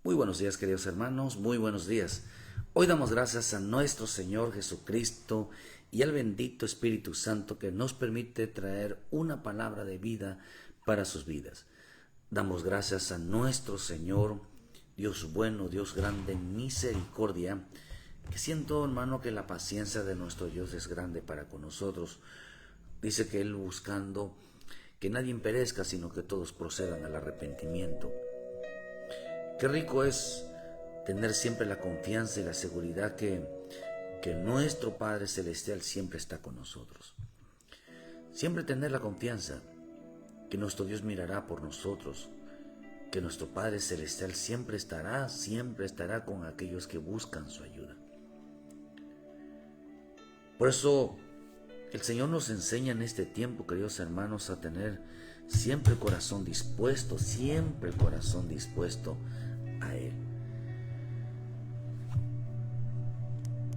Muy buenos días, queridos hermanos, muy buenos días. Hoy damos gracias a nuestro Señor Jesucristo y al bendito Espíritu Santo que nos permite traer una palabra de vida para sus vidas. Damos gracias a nuestro Señor, Dios bueno, Dios grande en misericordia, que siento, hermano, que la paciencia de nuestro Dios es grande para con nosotros. Dice que Él buscando que nadie perezca, sino que todos procedan al arrepentimiento. Qué rico es tener siempre la confianza y la seguridad que nuestro Padre Celestial siempre está con nosotros. Siempre tener la confianza que nuestro Dios mirará por nosotros, que nuestro Padre Celestial siempre estará con aquellos que buscan su ayuda. Por eso el Señor nos enseña en este tiempo, queridos hermanos, a tener siempre el corazón dispuesto a Él.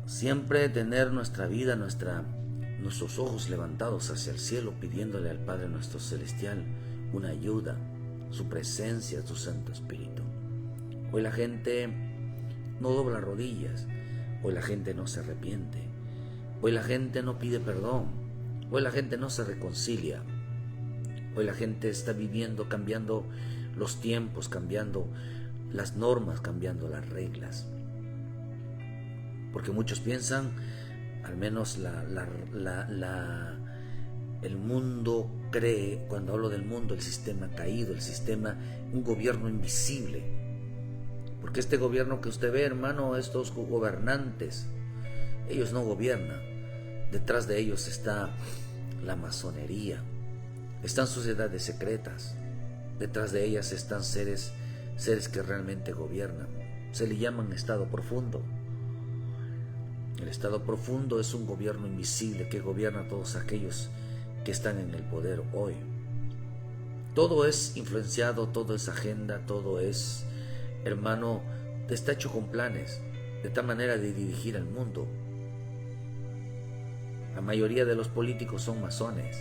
Siempre tener nuestra vida, nuestros ojos levantados hacia el cielo, pidiéndole al Padre nuestro Celestial una ayuda, su presencia, su Santo Espíritu. Hoy la gente no dobla rodillas, hoy la gente no se arrepiente, hoy la gente no pide perdón, hoy la gente no se reconcilia, hoy la gente está viviendo, cambiando los tiempos, cambiando las normas, cambiando las reglas. Porque muchos piensan, al menos el mundo cree, cuando hablo del mundo, el sistema caído, un gobierno invisible. Porque este gobierno que usted ve, hermano, estos gobernantes, ellos no gobiernan. Detrás de ellos está la masonería, están sociedades secretas, detrás de ellas están seres que realmente gobiernan. Se le llaman estado profundo. El estado profundo es un gobierno invisible que gobierna a todos aquellos que están en el poder hoy. Todo es influenciado, todo es agenda, todo es, hermano, está hecho con planes, de tal manera de dirigir al mundo. La mayoría de los políticos son masones.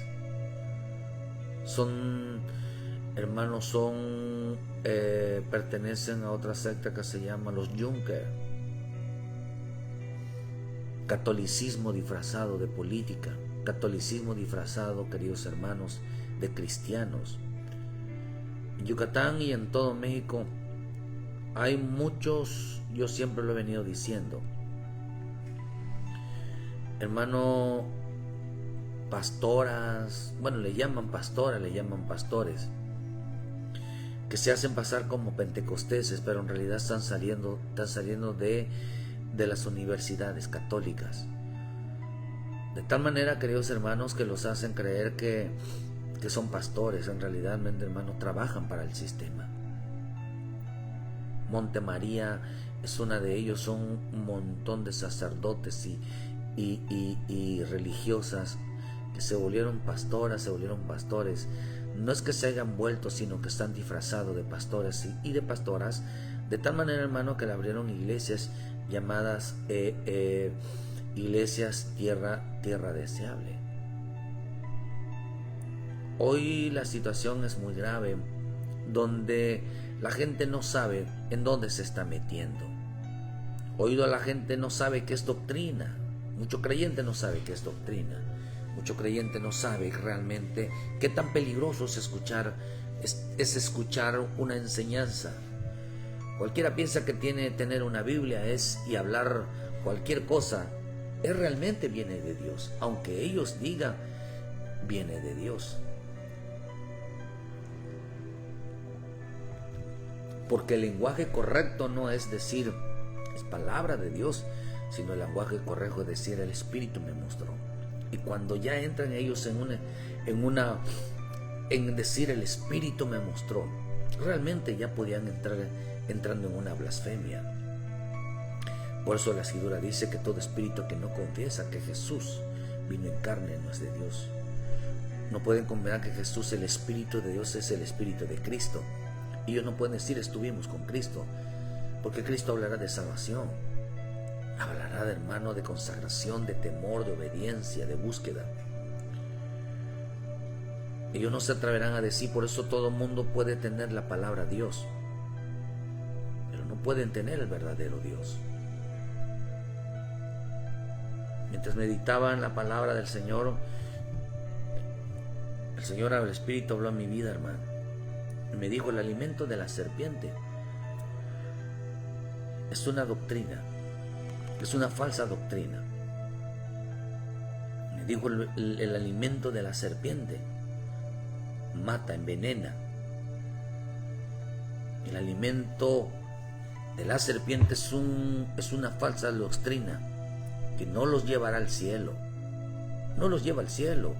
Pertenecen a otra secta que se llama los Junker. Catolicismo disfrazado de política, catolicismo disfrazado, queridos hermanos, de cristianos. En Yucatán y en todo México hay muchos, yo siempre lo he venido diciendo, hermano, pastoras, le llaman pastoras, le llaman pastores, que se hacen pasar como pentecosteses, pero en realidad están saliendo de las universidades católicas. De tal manera, queridos hermanos, que los hacen creer que son pastores. En realidad, hermanos, trabajan para el sistema. Montemaría es una de ellos. Son un montón de sacerdotes y religiosas que se volvieron pastoras, se volvieron pastores. No es que se hayan vuelto, sino que están disfrazados de pastores y de pastoras, de tal manera, hermano, que le abrieron iglesias llamadas iglesias tierra deseable. Hoy la situación es muy grave, donde la gente no sabe en dónde se está metiendo. Hoy la gente no sabe qué es doctrina. Mucho creyente no sabe qué es doctrina. Mucho creyente no sabe realmente qué tan peligroso es escuchar una enseñanza. Cualquiera piensa que tener una Biblia y hablar cualquier cosa, realmente viene de Dios, aunque ellos digan viene de Dios. Porque el lenguaje correcto no es decir es palabra de Dios, sino el lenguaje correcto es decir el Espíritu me mostró. Y cuando ya entran ellos en decir el Espíritu me mostró, realmente ya podían entrando en una blasfemia. Por eso la Escritura dice que todo espíritu que no confiesa que Jesús vino en carne no es de Dios. No pueden confiar que Jesús, el Espíritu de Dios, es el Espíritu de Cristo. Ellos no pueden decir estuvimos con Cristo, porque Cristo hablará de salvación, hablará de, hermano, de consagración, de temor, de obediencia, de búsqueda. Ellos no se atreverán a decir, por eso todo mundo puede tener la palabra Dios. pero no pueden tener el verdadero Dios. Mientras meditaba en la palabra del Señor, el Espíritu habló en mi vida, hermano. Y me dijo: el alimento de la serpiente es una doctrina, es una falsa doctrina. Me dijo: el alimento de la serpiente mata, envenena. El alimento de la serpiente es una falsa doctrina que no los llevará al cielo. No los lleva al cielo,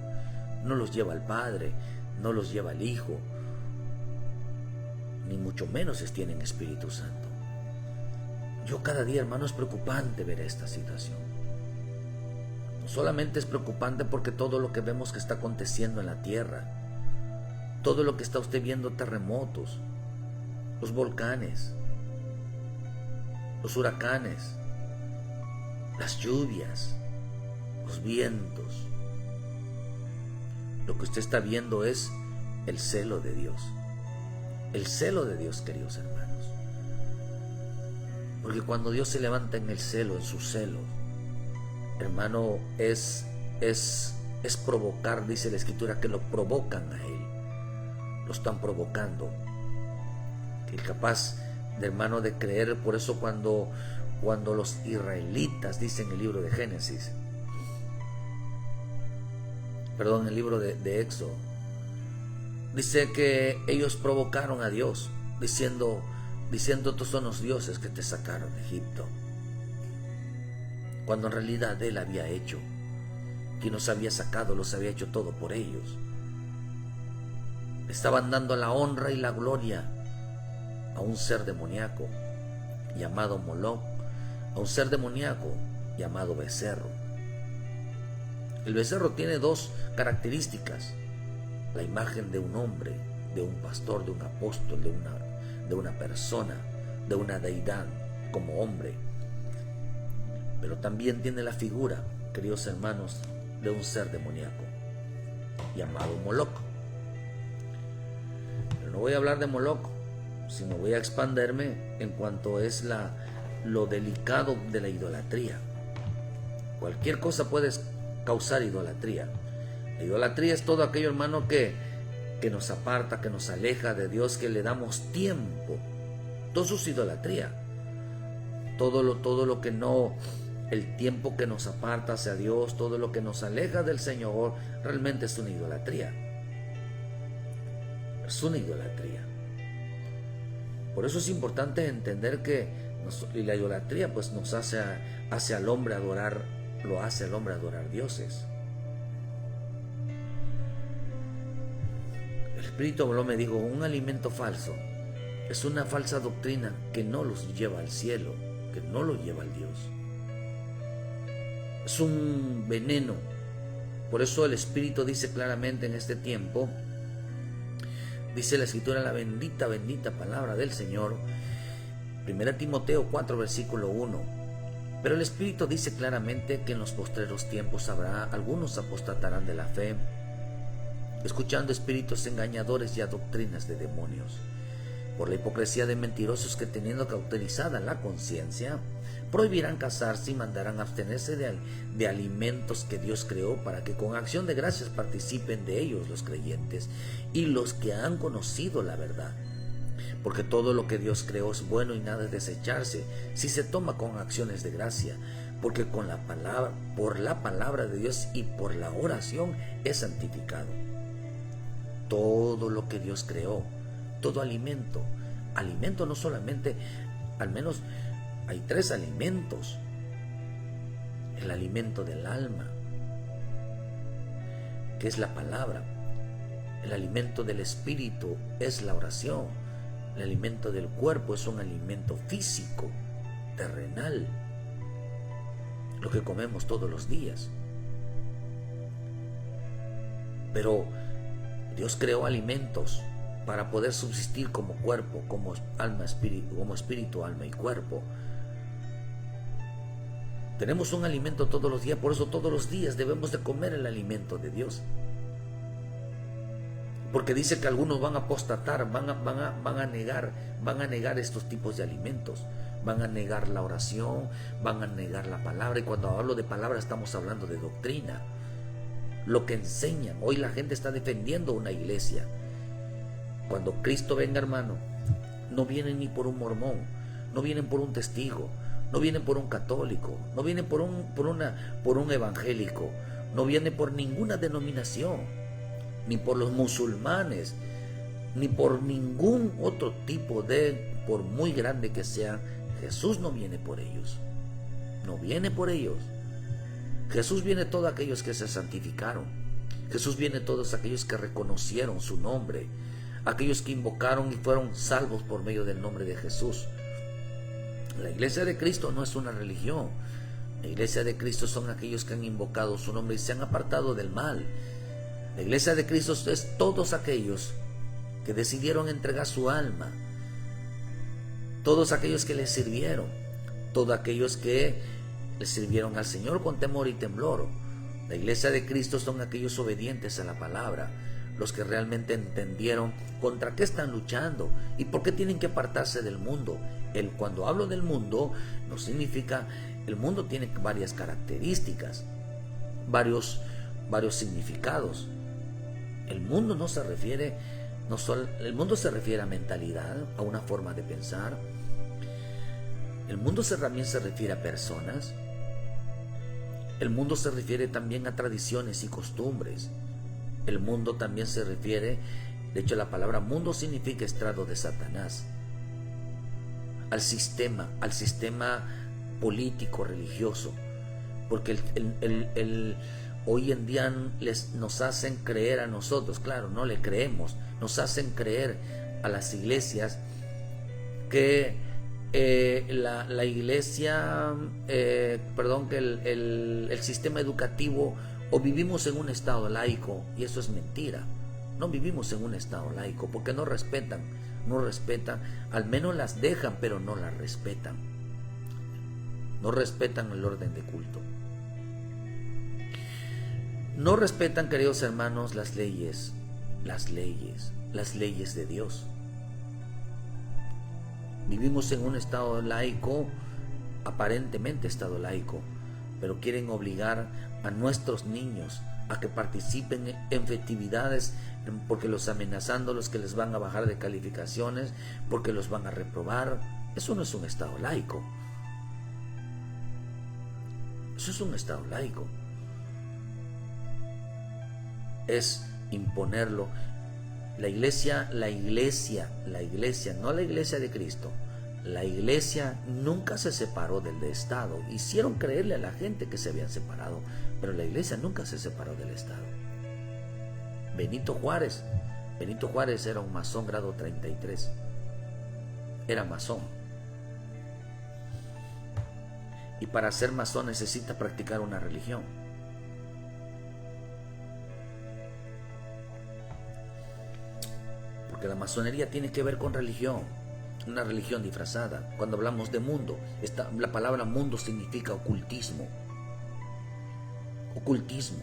no los lleva al Padre, no los lleva al Hijo, ni mucho menos tienen Espíritu Santo. Yo cada día, hermano, es preocupante ver esta situación. No solamente es preocupante porque todo lo que vemos que está aconteciendo en la tierra, todo lo que está usted viendo, terremotos, los volcanes, los huracanes, las lluvias, los vientos. Lo que usted está viendo es el celo de Dios. El celo de Dios, queridos hermanos. Porque cuando Dios se levanta en el celo, en su celo, hermano, es provocar, dice la Escritura, que lo provocan a Él. Lo están provocando. El capaz de, hermano, de creer. Por eso cuando los israelitas, dice en el libro de Génesis, perdón, el libro de Éxodo, dice que ellos provocaron a Dios, diciendo: estos son los dioses que te sacaron de Egipto. Cuando en realidad Él había hecho, quien los había sacado, los había hecho todo por ellos. Estaban dando la honra y la gloria a un ser demoníaco llamado Moloc, a un ser demoníaco llamado becerro. El becerro tiene dos características: la imagen de un hombre, de un pastor, de un apóstol, de una persona, de una deidad como hombre. Pero también tiene la figura, queridos hermanos, de un ser demoníaco llamado Moloc. Pero no voy a hablar de Moloc, sino voy a expanderme en cuanto es lo delicado de la idolatría. Cualquier cosa puede causar idolatría. La idolatría es todo aquello, hermano, que nos aparta, que nos aleja de Dios, que le damos tiempo. Todo eso es idolatría. Todo lo que no, el tiempo que nos aparta hacia Dios, todo lo que nos aleja del Señor, realmente es una idolatría. Es una idolatría. Por eso es importante entender que la idolatría pues nos hace al hombre adorar, lo hace al hombre adorar dioses. El Espíritu habló, me dijo: un alimento falso es una falsa doctrina que no los lleva al cielo, que no los lleva al Dios. Es un veneno. Por eso el Espíritu dice claramente en este tiempo, dice la Escritura, la bendita palabra del Señor, 1 Timoteo 4, versículo 1. Pero el Espíritu dice claramente que en los postreros tiempos algunos apostatarán de la fe, escuchando espíritus engañadores y a doctrinas de demonios, por la hipocresía de mentirosos que, teniendo cauterizada la conciencia, prohibirán casarse y mandarán abstenerse de alimentos que Dios creó, para que con acción de gracias participen de ellos los creyentes y los que han conocido la verdad. Porque todo lo que Dios creó es bueno y nada es desecharse si se toma con acciones de gracia, porque por la palabra de Dios y por la oración es santificado. Todo lo que Dios creó, todo alimento no solamente, al menos hay 3 alimentos: el alimento del alma, que es la palabra; el alimento del espíritu es la oración; el alimento del cuerpo es un alimento físico, terrenal, lo que comemos todos los días. Pero Dios creó alimentos para poder subsistir como cuerpo, como alma, espíritu, como espíritu, alma y cuerpo. Tenemos un alimento todos los días, por eso todos los días debemos de comer el alimento de Dios. porque dice que algunos van a apostatar, van a negar estos tipos de alimentos, van a negar la oración, van a negar la palabra. Y cuando hablo de palabra estamos hablando de doctrina, lo que enseñan. Hoy la gente está defendiendo una iglesia. Cuando Cristo venga, hermano, no vienen ni por un mormón, no vienen por un testigo, no vienen por un católico, no vienen por un evangélico, no vienen por ninguna denominación, ni por los musulmanes, ni por ningún otro tipo por muy grande que sea. Jesús no viene por ellos, no viene por ellos. Jesús viene todos aquellos que se santificaron. Jesús viene todos aquellos que reconocieron su nombre, aquellos que invocaron y fueron salvos por medio del nombre de Jesús. La iglesia de Cristo no es una religión. La iglesia de Cristo son aquellos que han invocado su nombre y se han apartado del mal. La iglesia de Cristo es todos aquellos que decidieron entregar su alma, todos aquellos que le sirvieron, todos aquellos que le sirvieron al Señor con temor y temblor. La iglesia de Cristo son aquellos obedientes a la palabra, los que realmente entendieron contra qué están luchando y por qué tienen que apartarse del mundo. Cuando hablo del mundo, no significa, el mundo tiene varias características, varios significados. El mundo el mundo se refiere a mentalidad, a una forma de pensar. El mundo también se refiere a personas. El mundo se refiere también a tradiciones y costumbres. El mundo también se refiere, de hecho la palabra mundo significa estrado de Satanás, al sistema político, religioso, porque hoy en día nos hacen creer a nosotros, claro, no le creemos, nos hacen creer a las iglesias que la iglesia, que el sistema educativo, o vivimos en un estado laico, y eso es mentira. No vivimos en un estado laico porque no respetan, al menos las dejan, pero no las respetan. No respetan el orden de culto. No respetan, queridos hermanos, las leyes de Dios. Vivimos en un estado laico, aparentemente estado laico, pero quieren obligar a nuestros niños a que participen en festividades, porque los amenazándolos que les van a bajar de calificaciones, porque los van a reprobar. Eso no es un estado laico. Eso es un estado laico. Es imponerlo. La iglesia, no la iglesia de Cristo. La iglesia nunca se separó del Estado. Hicieron creerle a la gente que se habían separado, pero la iglesia nunca se separó del Estado. Benito Juárez era un masón grado 33. Era masón. Y para ser masón necesita practicar una religión. Porque la masonería tiene que ver con religión, una religión disfrazada. Cuando hablamos de mundo, la palabra mundo significa ocultismo. Ocultismo,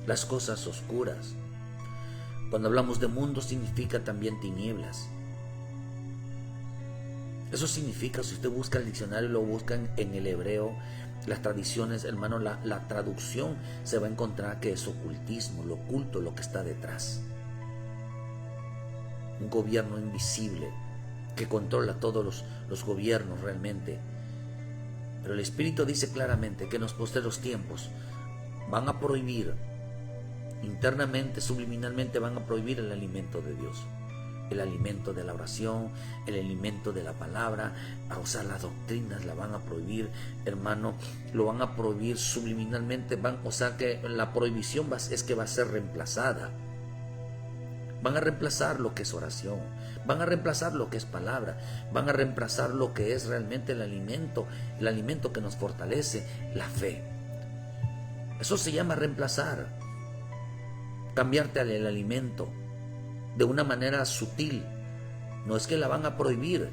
las cosas oscuras. Cuando hablamos de mundo significa también tinieblas. Eso significa, si usted busca el diccionario y lo busca en el hebreo, las tradiciones, hermano, la traducción, se va a encontrar que es ocultismo, lo oculto, lo que está detrás. Un gobierno invisible que controla todos los gobiernos realmente. Pero el Espíritu dice claramente que en los postreros tiempos van a prohibir, internamente, subliminalmente van a prohibir el alimento de Dios, el alimento de la oración, el alimento de la palabra. O sea, las doctrinas la van a prohibir, hermano, lo van a prohibir subliminalmente. O sea que la prohibición es que va a ser reemplazada. Van a reemplazar lo que es oración, van a reemplazar lo que es palabra, van a reemplazar lo que es realmente el alimento que nos fortalece, la fe. Eso se llama reemplazar, cambiarte el alimento de una manera sutil. No es que la van a prohibir,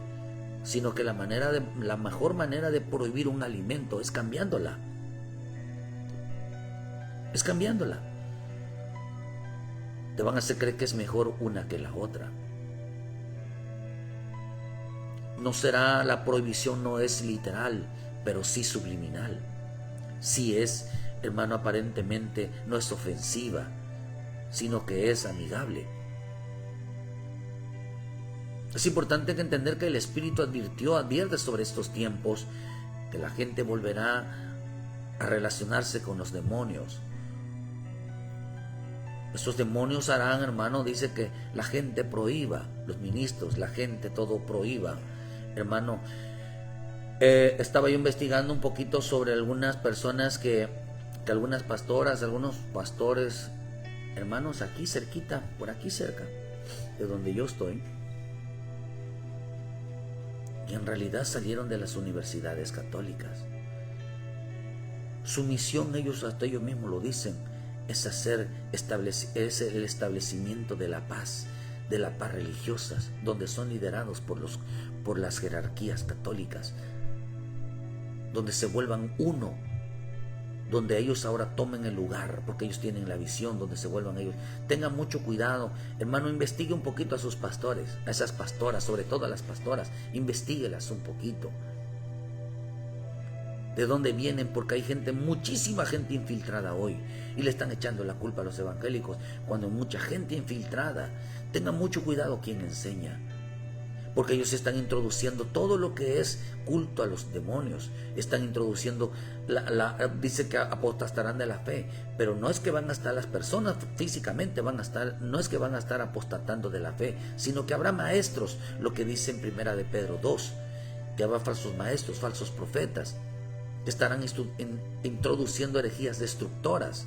sino que la mejor manera de prohibir un alimento es cambiándola. Te van a hacer creer que es mejor una que la otra. No será, la prohibición no es literal, pero sí subliminal. Sí es, hermano, aparentemente no es ofensiva, sino que es amigable. Es importante entender que el Espíritu advierte sobre estos tiempos, que la gente volverá a relacionarse con los demonios. Estos demonios harán, hermano, dice que la gente prohíba, los ministros, la gente, todo prohíba. Hermano, estaba yo investigando un poquito sobre algunas personas que algunas pastoras, algunos pastores, hermanos, aquí cerquita, por aquí cerca de donde yo estoy, y en realidad salieron de las universidades católicas. Su misión, hasta ellos mismos lo dicen, es el establecimiento de la paz religiosas, donde son liderados por las jerarquías católicas, donde se vuelvan uno, donde ellos ahora tomen el lugar, porque ellos tienen la visión, donde se vuelvan ellos. Tengan mucho cuidado, hermano, investigue un poquito a sus pastores, a esas pastoras, sobre todo a las pastoras, investíguelas un poquito. ¿De dónde vienen? Porque hay muchísima gente infiltrada hoy, y le están echando la culpa a los evangélicos, cuando hay mucha gente infiltrada. Tengan mucho cuidado quien enseña, porque ellos están introduciendo todo lo que es culto a los demonios. Están introduciendo, dice que apostatarán de la fe, pero no es que van a estar las personas físicamente, no es que van a estar apostatando de la fe, sino que habrá maestros, lo que dice en Primera de Pedro 2, que habrá falsos maestros, falsos profetas, que estarán introduciendo herejías destructoras.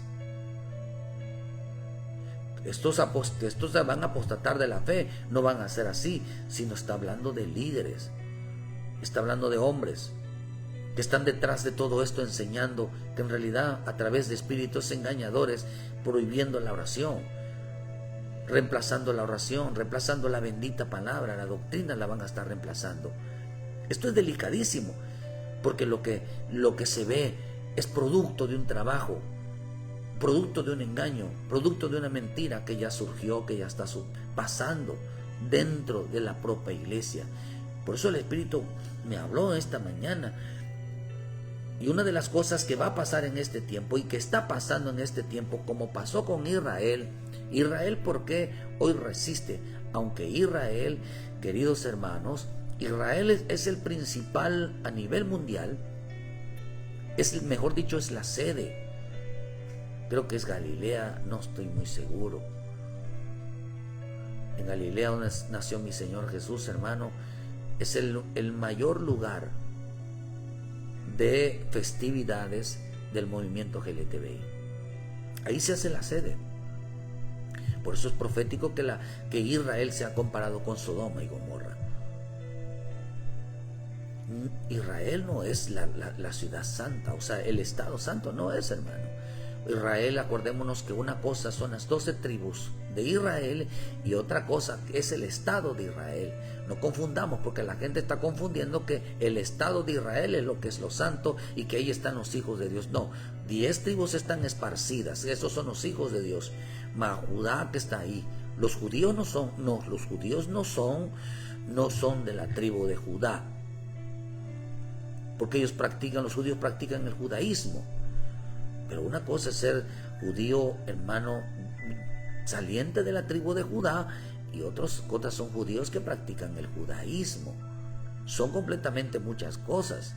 Estos van a apostatar de la fe, no van a ser así, sino está hablando de líderes, está hablando de hombres que están detrás de todo esto enseñando que en realidad a través de espíritus engañadores, prohibiendo la oración, reemplazando la oración, reemplazando la bendita palabra, la doctrina la van a estar reemplazando. Esto es delicadísimo, porque lo que se ve es producto de un trabajo, producto de un engaño, producto de una mentira que ya surgió, que ya está pasando dentro de la propia iglesia. Por eso el Espíritu me habló esta mañana. Y una de las cosas que va a pasar en este tiempo y que está pasando en este tiempo, como pasó con Israel, ¿por qué hoy resiste? Aunque Israel, queridos hermanos, Israel es el principal a nivel mundial, mejor dicho, es la sede. Creo que es Galilea, no estoy muy seguro. En Galilea, donde nació mi Señor Jesús, hermano, es el mayor lugar de festividades del movimiento LGTBI. Ahí se hace la sede. Por eso es profético que Israel se ha comparado con Sodoma y Gomorra. Israel no es la ciudad santa, o sea, el estado santo no es, hermano. Israel, acordémonos que una cosa son las 12 tribus de Israel y otra cosa es el estado de Israel. No confundamos, porque la gente está confundiendo que el estado de Israel es lo que es lo santo y que ahí están los hijos de Dios. No, 10 tribus están esparcidas, esos son los hijos de Dios. Mas Judá que está ahí, los judíos no son de la tribu de Judá, porque los judíos practican el judaísmo. Pero una cosa es ser judío, hermano, saliente de la tribu de Judá, y otras cosas son judíos que practican el judaísmo. Son completamente muchas cosas.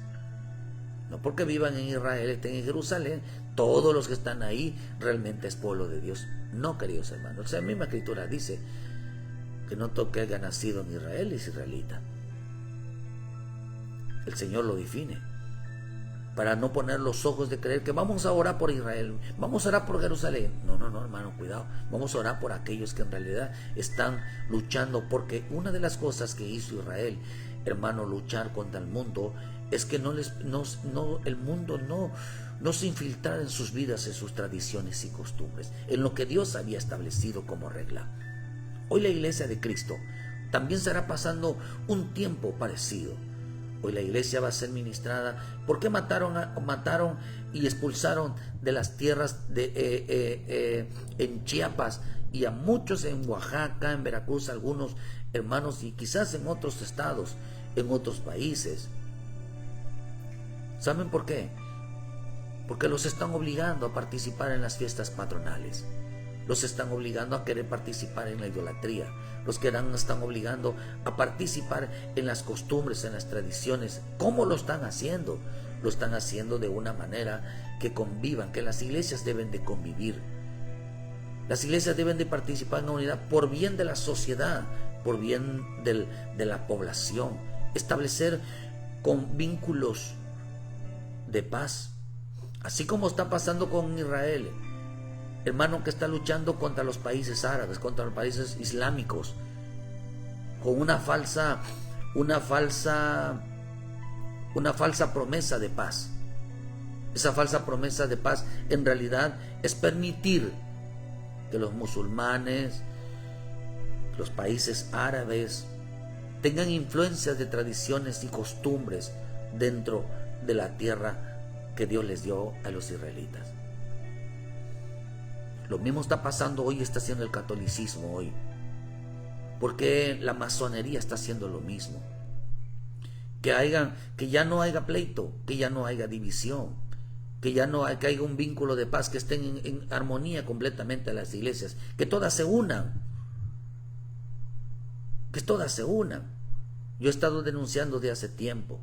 No porque vivan en Israel, estén en Jerusalén, todos los que están ahí realmente es pueblo de Dios. No, queridos hermanos. O sea, la misma escritura dice que no todo que haya nacido en Israel es israelita. El Señor lo define, para no poner los ojos de creer que vamos a orar por Israel, vamos a orar por Jerusalén. No, hermano, cuidado. Vamos a orar por aquellos que en realidad están luchando, porque una de las cosas que hizo Israel, hermano, luchar contra el mundo, es que el mundo no se infiltrara en sus vidas, en sus tradiciones y costumbres, en lo que Dios había establecido como regla. Hoy la iglesia de Cristo también estará pasando un tiempo parecido. Hoy la iglesia va a ser ministrada. ¿Por qué mataron y expulsaron de las tierras en Chiapas y a muchos en Oaxaca, en Veracruz, algunos hermanos, y quizás en otros estados, en otros países. ¿Saben por qué? Porque los están obligando a participar en las fiestas patronales. Los están obligando a querer participar en la idolatría. Los que están obligando a participar en las costumbres, en las tradiciones. ¿Cómo lo están haciendo? Lo están haciendo de una manera que convivan, que las iglesias deben de convivir. Las iglesias deben de participar en la unidad por bien de la sociedad, por bien de la población. Establecer con vínculos de paz. Así como está pasando con Israel, hermano, que está luchando contra los países árabes, contra los países islámicos, con una falsa promesa de paz. Esa falsa promesa de paz en realidad es permitir que los musulmanes, los países árabes, tengan influencias de tradiciones y costumbres dentro de la tierra que Dios les dio a los israelitas. Lo mismo está pasando hoy, está haciendo el catolicismo hoy, porque la masonería está haciendo lo mismo. Que ya no haya pleito, que ya no haya división, que ya no haya, que haya un vínculo de paz, que estén en armonía completamente las iglesias, que todas se unan, que todas se unan. Yo he estado denunciando de hace tiempo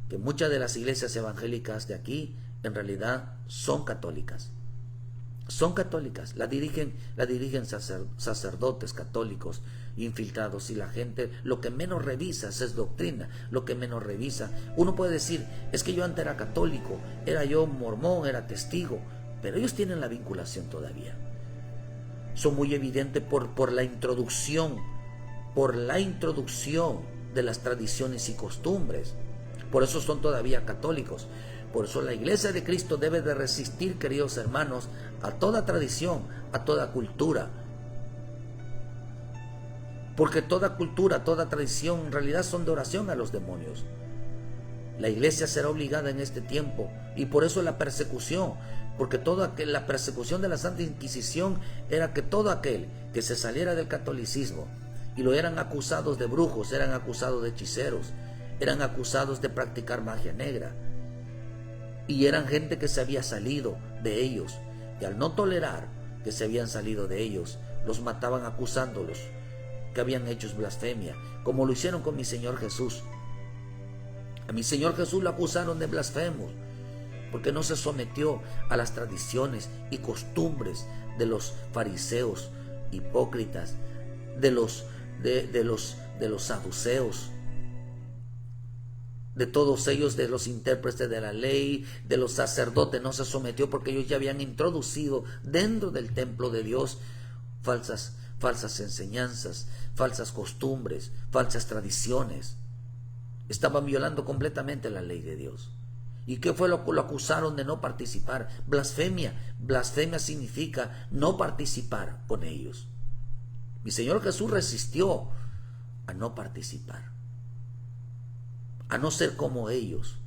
que muchas de las iglesias evangélicas de aquí en realidad son católicas. Son católicas, la dirigen sacerdotes católicos infiltrados, y la gente lo que menos revisa es doctrina, lo que menos revisa. Uno puede decir, es que yo antes era católico, era yo mormón, era testigo, pero ellos tienen la vinculación todavía. Son muy evidentes por la introducción de las tradiciones y costumbres. Por eso son todavía católicos. Por eso la Iglesia de Cristo debe de resistir, queridos hermanos, a toda tradición, a toda cultura. Porque toda cultura, toda tradición en realidad son de oración a los demonios. La Iglesia será obligada en este tiempo, y por eso la persecución, porque la persecución de la Santa Inquisición era que todo aquel que se saliera del catolicismo y lo eran acusados de brujos, eran acusados de hechiceros, eran acusados de practicar magia negra. Y eran gente que se había salido de ellos. Y al no tolerar que se habían salido de ellos, los mataban acusándolos que habían hecho blasfemia, como lo hicieron con mi Señor Jesús. A mi Señor Jesús lo acusaron de blasfemo, porque no se sometió a las tradiciones y costumbres de los fariseos hipócritas, de los saduceos, de todos ellos, de los intérpretes de la ley, de los sacerdotes. No se sometió porque ellos ya habían introducido dentro del templo de Dios falsas enseñanzas, falsas costumbres, falsas tradiciones. Estaban violando completamente la ley de Dios. ¿Y qué fue lo acusaron de no participar? Blasfemia. Blasfemia significa no participar con ellos. Mi Señor Jesús resistió a no participar, a no ser como ellos,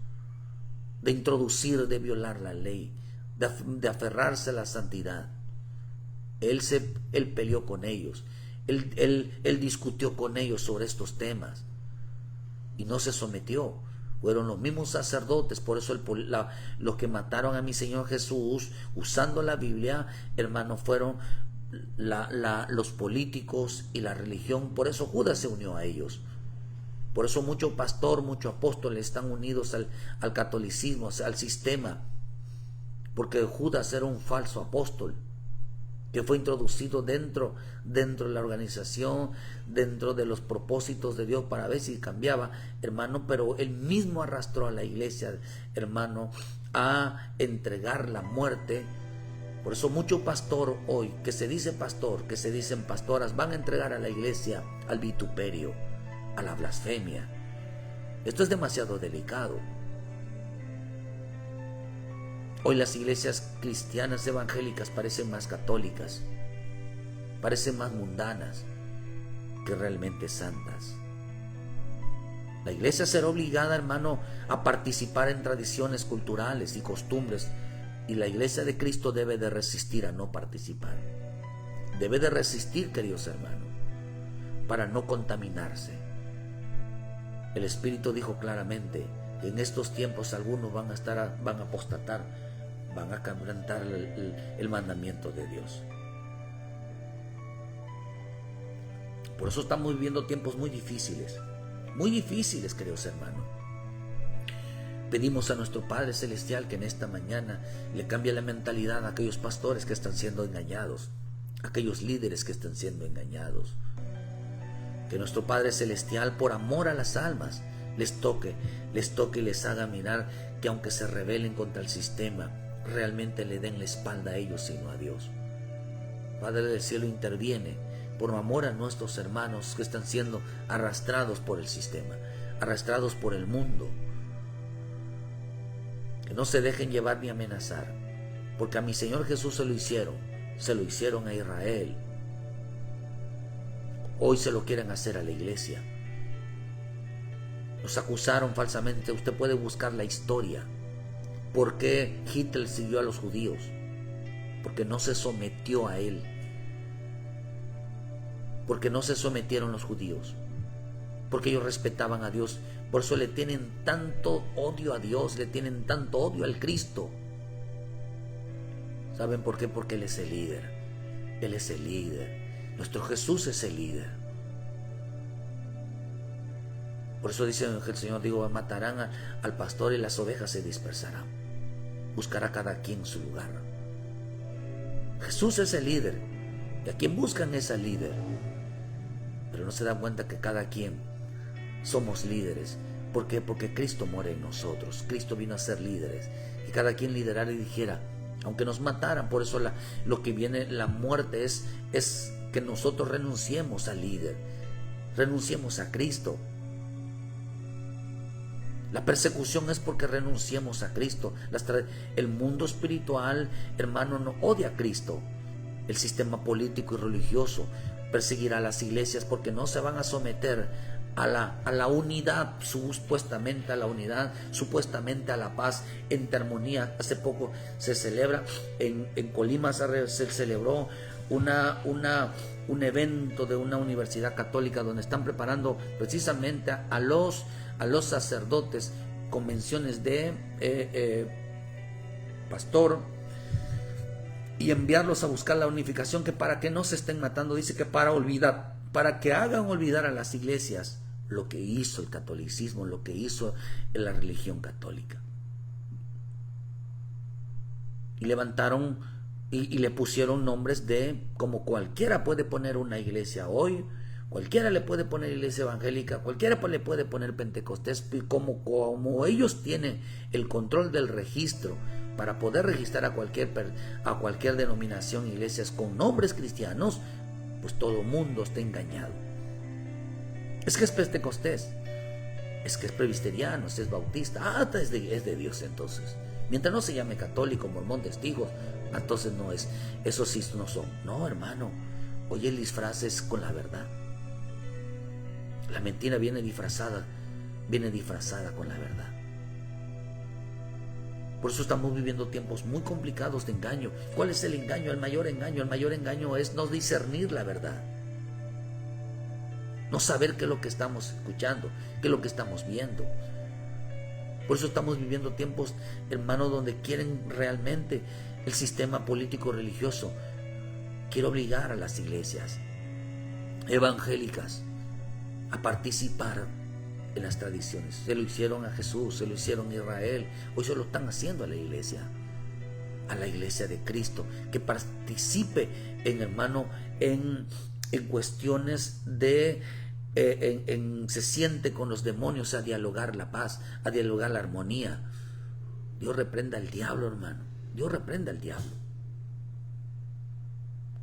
de introducir, de violar la ley, de aferrarse a la santidad. Él peleó con ellos, él discutió con ellos sobre estos temas y no se sometió. Fueron los mismos sacerdotes, por eso los que mataron a mi Señor Jesús usando la Biblia, hermanos, fueron los políticos y la religión. Por eso Judas se unió a ellos. Por eso mucho pastor, muchos apóstoles están unidos al catolicismo, al sistema, porque Judas era un falso apóstol que fue introducido dentro de la organización, dentro de los propósitos de Dios para ver si cambiaba, hermano, pero él mismo arrastró a la iglesia, hermano, a entregar la muerte. Por eso mucho pastor hoy, que se dice pastor, que se dicen pastoras, van a entregar a la iglesia al vituperio, a la blasfemia. Esto es demasiado delicado. Hoy las iglesias cristianas evangélicas parecen más católicas, parecen más mundanas que realmente santas. La iglesia será obligada, hermano, a participar en tradiciones culturales y costumbres, y la iglesia de Cristo debe de resistir a no participar. debe de resistir, queridos hermanos, para no contaminarse. El Espíritu dijo claramente que en estos tiempos algunos van a apostatar, van a quebrantar el mandamiento de Dios. Por eso estamos viviendo tiempos muy difíciles, queridos hermanos. Pedimos a nuestro Padre Celestial que en esta mañana le cambie la mentalidad a aquellos pastores que están siendo engañados, a aquellos líderes que están siendo engañados. Que nuestro Padre Celestial, por amor a las almas, les toque y les haga mirar que aunque se rebelen contra el sistema, realmente le den la espalda a ellos y no a Dios. Padre del cielo, interviene por amor a nuestros hermanos que están siendo arrastrados por el sistema, arrastrados por el mundo. Que no se dejen llevar ni amenazar, porque a mi Señor Jesús se lo hicieron a Israel. Hoy se lo quieren hacer a la iglesia. Nos acusaron falsamente. Usted puede buscar la historia. ¿Por qué Hitler siguió a los judíos? Porque no se sometió a él. Porque no se sometieron los judíos. Porque ellos respetaban a Dios. Por eso le tienen tanto odio a Dios, le tienen tanto odio al Cristo. ¿Saben por qué? Porque Él es el líder. Él es el líder. Nuestro Jesús es el líder. Por eso dice el Señor, matarán al pastor y las ovejas se dispersarán. Buscará cada quien su lugar. Jesús es el líder. Y a quien buscan es al líder. Pero no se dan cuenta que cada quien somos líderes. ¿Por qué? Porque Cristo muere en nosotros. Cristo vino a ser líderes. Y cada quien liderara y dijera, aunque nos mataran. Por eso lo que viene, la muerte es que nosotros renunciemos al líder. Renunciemos a Cristo. La persecución es porque renunciemos a Cristo. El mundo espiritual, hermano, no odia a Cristo. El sistema político y religioso perseguirá a las iglesias porque no se van a someter a la unidad, supuestamente a la unidad, supuestamente a la paz, en armonía. Hace poco se celebra, en Colima se celebró un evento de una universidad católica donde están preparando precisamente a los sacerdotes, convenciones de pastor, y enviarlos a buscar la unificación, que para que no se estén matando, dice que para que hagan olvidar a las iglesias lo que hizo el catolicismo, lo que hizo la religión católica. Y levantaron y le pusieron nombres como cualquiera puede poner una iglesia hoy, cualquiera le puede poner iglesia evangélica, cualquiera le puede poner Pentecostés, y como ellos tienen el control del registro para poder registrar a cualquier denominación, iglesias con nombres cristianos, pues todo el mundo está engañado. Es que es Pentecostés, es que es presbiteriano, es bautista, es de Dios entonces. Mientras no se llame católico, mormón, testigos, entonces no es, esos sí no son. No, hermano, oye, el disfraz es con la verdad. La mentira viene disfrazada con la verdad. Por eso estamos viviendo tiempos muy complicados de engaño. ¿Cuál es el engaño? El mayor engaño es no discernir la verdad. No saber qué es lo que estamos escuchando, qué es lo que estamos viendo. Por eso estamos viviendo tiempos, hermano, donde quieren realmente el sistema político religioso quiere obligar a las iglesias evangélicas a participar en las tradiciones. Se lo hicieron a Jesús, se lo hicieron a Israel, hoy se lo están haciendo a la iglesia de Cristo, que participe en cuestiones de se siente con los demonios a dialogar la paz, a dialogar la armonía. Dios reprenda al diablo, hermano. Dios reprenda al diablo.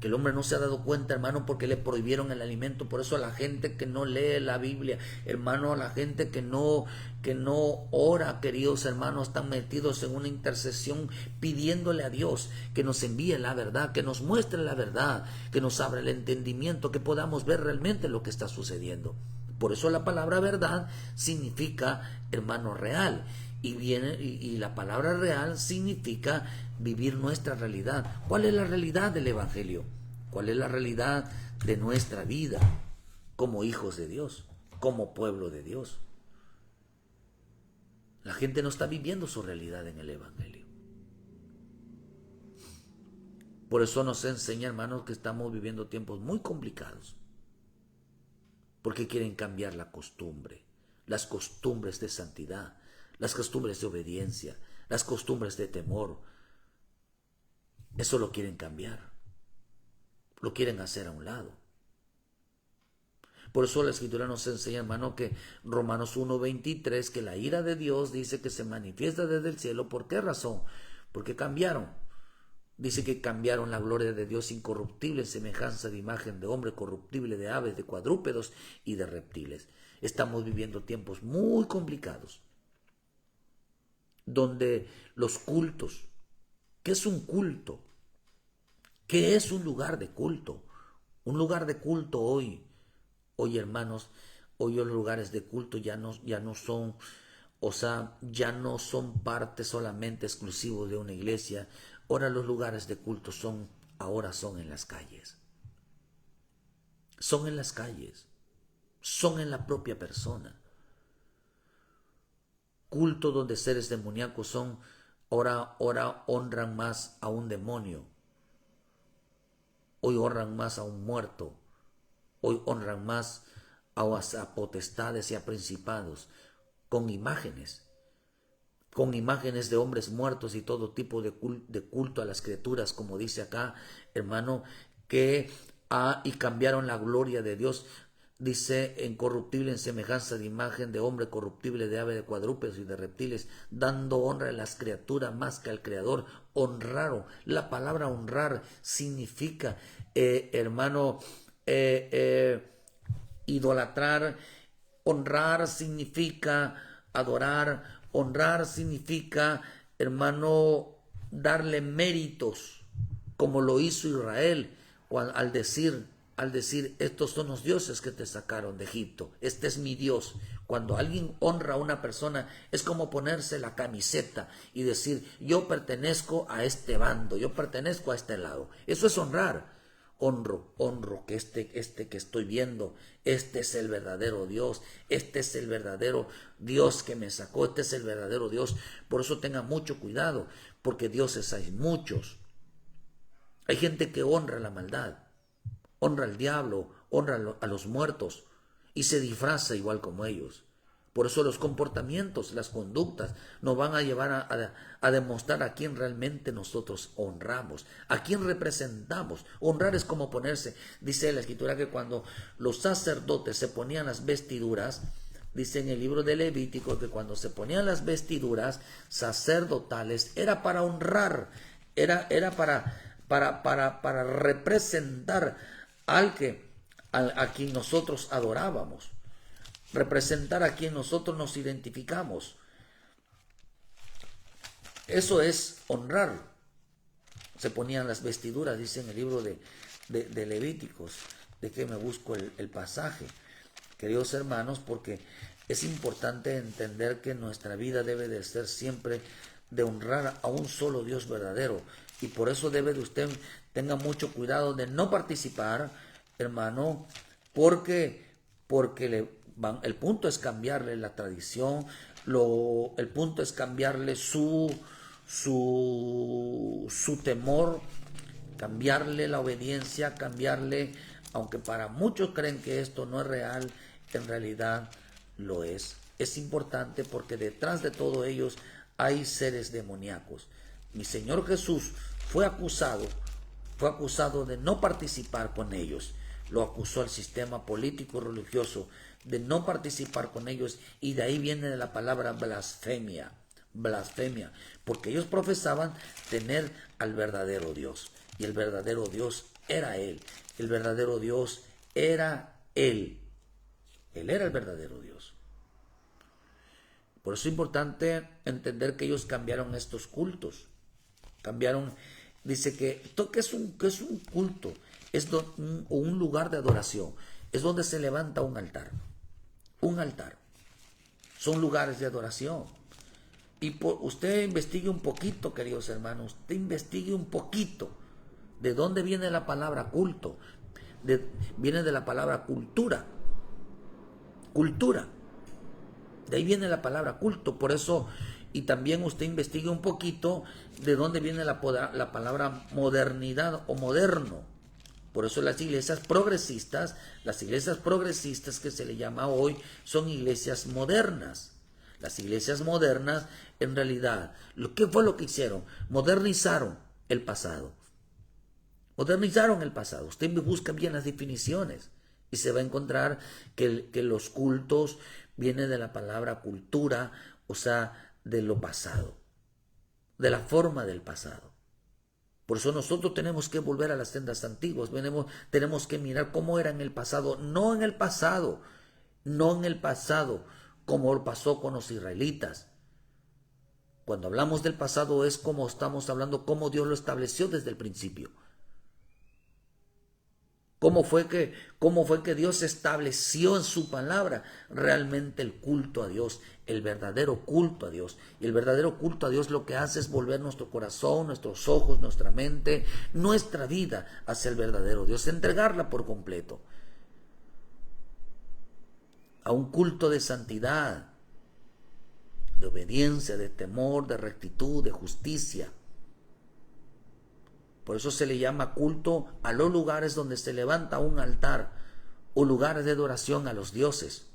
Que el hombre no se ha dado cuenta, hermano, porque le prohibieron el alimento. Por eso a la gente que no lee la Biblia, hermano, a la gente que no ora, queridos hermanos, están metidos en una intercesión pidiéndole a Dios que nos envíe la verdad, que nos muestre la verdad, que nos abra el entendimiento, que podamos ver realmente lo que está sucediendo. Por eso la palabra verdad significa, hermano, real. Y la palabra real significa vivir nuestra realidad. ¿Cuál es la realidad del Evangelio? ¿Cuál es la realidad de nuestra vida como hijos de Dios, como pueblo de Dios? La gente no está viviendo su realidad en el Evangelio. Por eso nos enseña, hermanos, que estamos viviendo tiempos muy complicados. Porque quieren cambiar la costumbre, las costumbres de santidad, las costumbres de obediencia, las costumbres de temor. Eso lo quieren cambiar. Lo quieren hacer a un lado. Por eso la Escritura nos enseña, hermano, que Romanos 1:23, que la ira de Dios dice que se manifiesta desde el cielo. ¿Por qué razón? Porque cambiaron. Dice que cambiaron la gloria de Dios incorruptible en semejanza de imagen de hombre corruptible, de aves, de cuadrúpedos y de reptiles. Estamos viviendo tiempos muy complicados, donde los cultos, ¿qué es un culto? ¿Qué es un lugar de culto? Un lugar de culto hoy, hermanos, hoy los lugares de culto ya no son, ya no son parte solamente exclusivo de una iglesia. Ahora los lugares de culto ahora son en las calles. Son en las calles. Son en la propia persona. Culto donde seres demoníacos ahora honran más a un demonio. Hoy honran más a un muerto. Hoy honran más a potestades y a principados con imágenes de hombres muertos y todo tipo de culto a las criaturas, como dice acá, hermano, y cambiaron la gloria de Dios. Dice, incorruptible en semejanza de imagen de hombre, corruptible de ave, de cuadrúpedos y de reptiles, dando honra a las criaturas más que al Creador. Honraron. La palabra honrar significa, hermano, idolatrar. Honrar significa adorar. Honrar significa, hermano, darle méritos, como lo hizo Israel al decir, estos son los dioses que te sacaron de Egipto, este es mi Dios. Cuando alguien honra a una persona, es como ponerse la camiseta y decir, yo pertenezco a este bando, yo pertenezco a este lado. Eso es honrar. Honro que este que estoy viendo, este es el verdadero Dios, este es el verdadero Dios que me sacó, este es el verdadero Dios. Por eso tenga mucho cuidado, porque dioses hay muchos. Hay gente que honra la maldad, honra al diablo, honra a los muertos y se disfraza igual como ellos. Por eso los comportamientos, las conductas nos van a llevar a demostrar a quién realmente nosotros honramos, a quién representamos. Honrar es como ponerse, dice la Escritura, que cuando los sacerdotes se ponían las vestiduras, dice en el libro de Levítico que cuando se ponían las vestiduras sacerdotales era para honrar, era para representar a quien nosotros adorábamos, representar a quien nosotros nos identificamos. Eso es honrar. Se ponían las vestiduras, dice en el libro de Levíticos. De que me busco el pasaje, queridos hermanos, porque es importante entender que nuestra vida debe de ser siempre de honrar a un solo Dios verdadero. Y por eso debe de usted, tenga mucho cuidado de no participar, hermano, porque el punto es cambiarle la tradición, el punto es cambiarle su temor, cambiarle la obediencia, cambiarle, aunque para muchos creen que esto no es real, en realidad lo es. Es importante porque detrás de todos ellos hay seres demoníacos. Mi Señor Jesús fue acusado de no participar con ellos. Lo acusó el sistema político religioso de no participar con ellos, y de ahí viene la palabra blasfemia, porque ellos profesaban tener al verdadero Dios, y el verdadero Dios era Él, el verdadero Dios era Él era el verdadero Dios. Por eso es importante entender que ellos cambiaron estos cultos, dice que es un culto, es un lugar de adoración, es donde se levanta un altar, son lugares de adoración. Y usted investigue un poquito, queridos hermanos, usted investigue un poquito ¿De dónde viene la palabra culto? Viene de la palabra cultura. Cultura. De ahí viene la palabra culto. Por eso, y también usted investigue un poquito de dónde viene la palabra modernidad o moderno. Por eso las iglesias progresistas que se le llama hoy, son iglesias modernas. Las iglesias modernas, en realidad, ¿qué fue lo que hicieron? Modernizaron el pasado. Modernizaron el pasado. Usted busca bien las definiciones y se va a encontrar que los cultos vienen de la palabra cultura, o sea, de lo pasado, de la forma del pasado. Por eso nosotros tenemos que volver a las sendas antiguas, tenemos que mirar cómo era en el pasado, no en el pasado como pasó con los israelitas. Cuando hablamos del pasado es como estamos hablando, cómo Dios lo estableció desde el principio. ¿Cómo fue que Dios estableció en su palabra realmente el culto a Dios, el verdadero culto a Dios? Y el verdadero culto a Dios lo que hace es volver nuestro corazón, nuestros ojos, nuestra mente, nuestra vida hacia el verdadero Dios, entregarla por completo. A un culto de santidad, de obediencia, de temor, de rectitud, de justicia. Por eso se le llama culto a los lugares donde se levanta un altar o lugares de adoración a los dioses.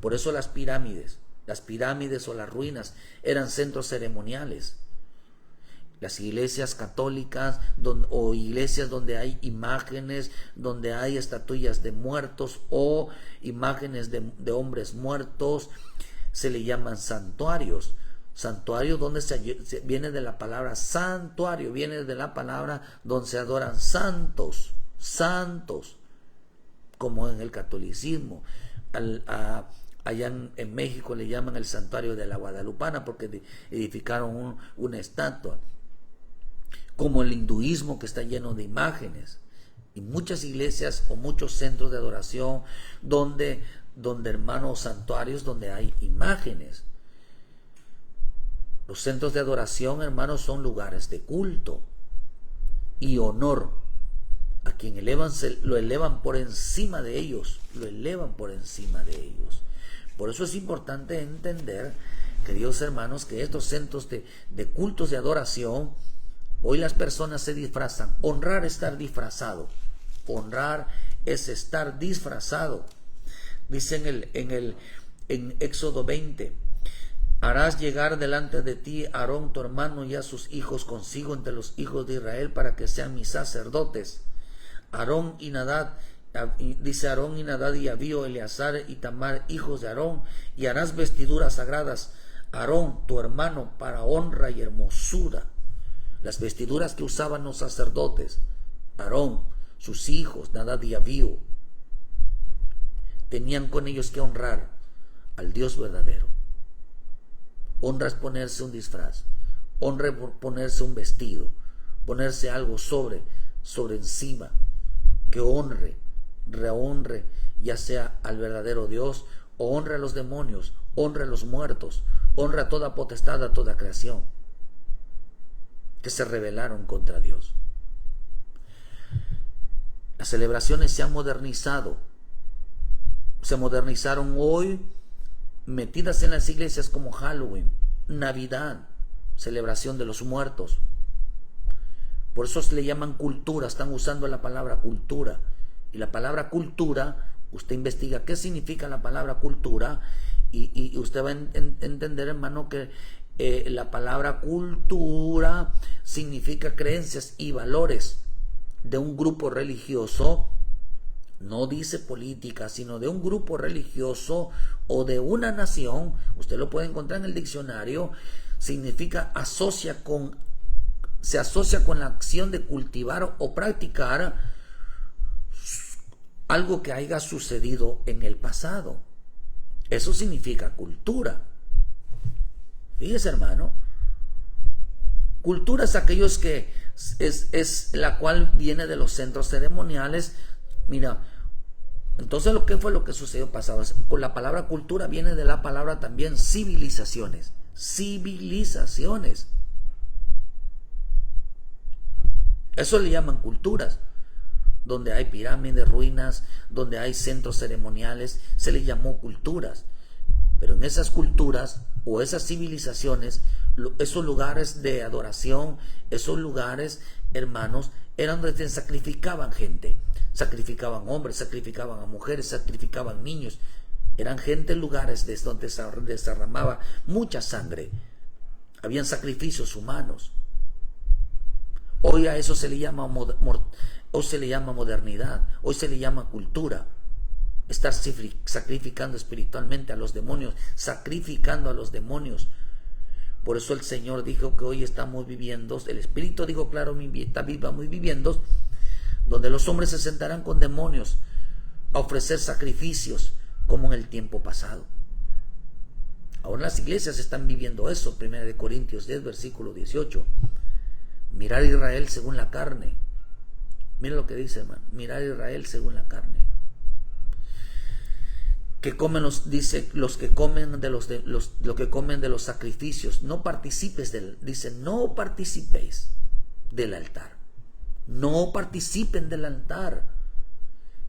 Por eso las pirámides o las ruinas eran centros ceremoniales. Las iglesias católicas o iglesias donde hay imágenes, donde hay estatuillas de muertos o imágenes de hombres muertos, se le llaman santuarios. Santuario donde viene de la palabra santuario, viene de la palabra donde se adoran santos, como en el catolicismo. Allá en México le llaman el santuario de la Guadalupana porque edificaron una estatua. Como el hinduismo, que está lleno de imágenes. Y muchas iglesias o muchos centros de adoración donde hermanos, santuarios donde hay imágenes. Los centros de adoración, hermanos, son lugares de culto y honor. A quien lo elevan por encima de ellos. Por eso es importante entender, queridos hermanos, que estos centros de cultos de adoración, hoy las personas se disfrazan. Honrar es estar disfrazado. Honrar es estar disfrazado. Dice en Éxodo 20. Harás llegar delante de ti a Aarón tu hermano y a sus hijos consigo entre los hijos de Israel para que sean mis sacerdotes. Aarón y Nadab, dice Aarón y Nadab y Abío, Eleazar y Tamar, hijos de Aarón, y harás vestiduras sagradas. Aarón tu hermano para honra y hermosura. Las vestiduras que usaban los sacerdotes, Aarón, sus hijos, Nadab y Abío, tenían con ellos que honrar al Dios verdadero. Honra es ponerse un disfraz, honra es ponerse un vestido, ponerse algo sobre encima, que rehonre, ya sea al verdadero Dios, o honre a los demonios, honre a los muertos, honra a toda potestad, a toda creación, que se rebelaron contra Dios. Las celebraciones se han modernizado, se modernizaron hoy, metidas en las iglesias como Halloween, Navidad, celebración de los muertos. Por eso se le llaman cultura, están usando la palabra cultura. Y la palabra cultura, usted investiga qué significa la palabra cultura y usted va a entender, hermano, que la palabra cultura significa creencias y valores de un grupo religioso. No dice política, sino de un grupo religioso o de una nación. Usted lo puede encontrar en el diccionario. Significa se asocia con la acción de cultivar o practicar algo que haya sucedido en el pasado. Eso significa cultura. Fíjese, hermano. Cultura es aquellos que es la cual viene de los centros ceremoniales. Mira, entonces ¿qué fue lo que sucedió pasado? Con la palabra cultura viene de la palabra también civilizaciones. Eso le llaman culturas. Donde hay pirámides, ruinas, donde hay centros ceremoniales, se les llamó culturas. Pero en esas culturas o esas civilizaciones, esos lugares de adoración, esos lugares, hermanos, eran donde sacrificaban gente. Sacrificaban hombres, sacrificaban a mujeres, sacrificaban niños. Eran gente, lugares donde se derramaba mucha sangre. Habían sacrificios humanos. Hoy a eso se le llama modernidad, hoy se le llama cultura. Estar sacrificando espiritualmente a los demonios, sacrificando a los demonios. Por eso el Señor dijo que hoy estamos viviendo, el Espíritu dijo claro, estamos viviendo, donde los hombres se sentarán con demonios a ofrecer sacrificios como en el tiempo pasado. Ahora las iglesias están viviendo eso. 1 Corintios 10, versículo 18. Mirar a Israel según la carne. Mira lo que dice, hermano. Mirar a Israel según la carne. Que comen los que comen de los sacrificios. No participes no participéis del altar. No participen del altar.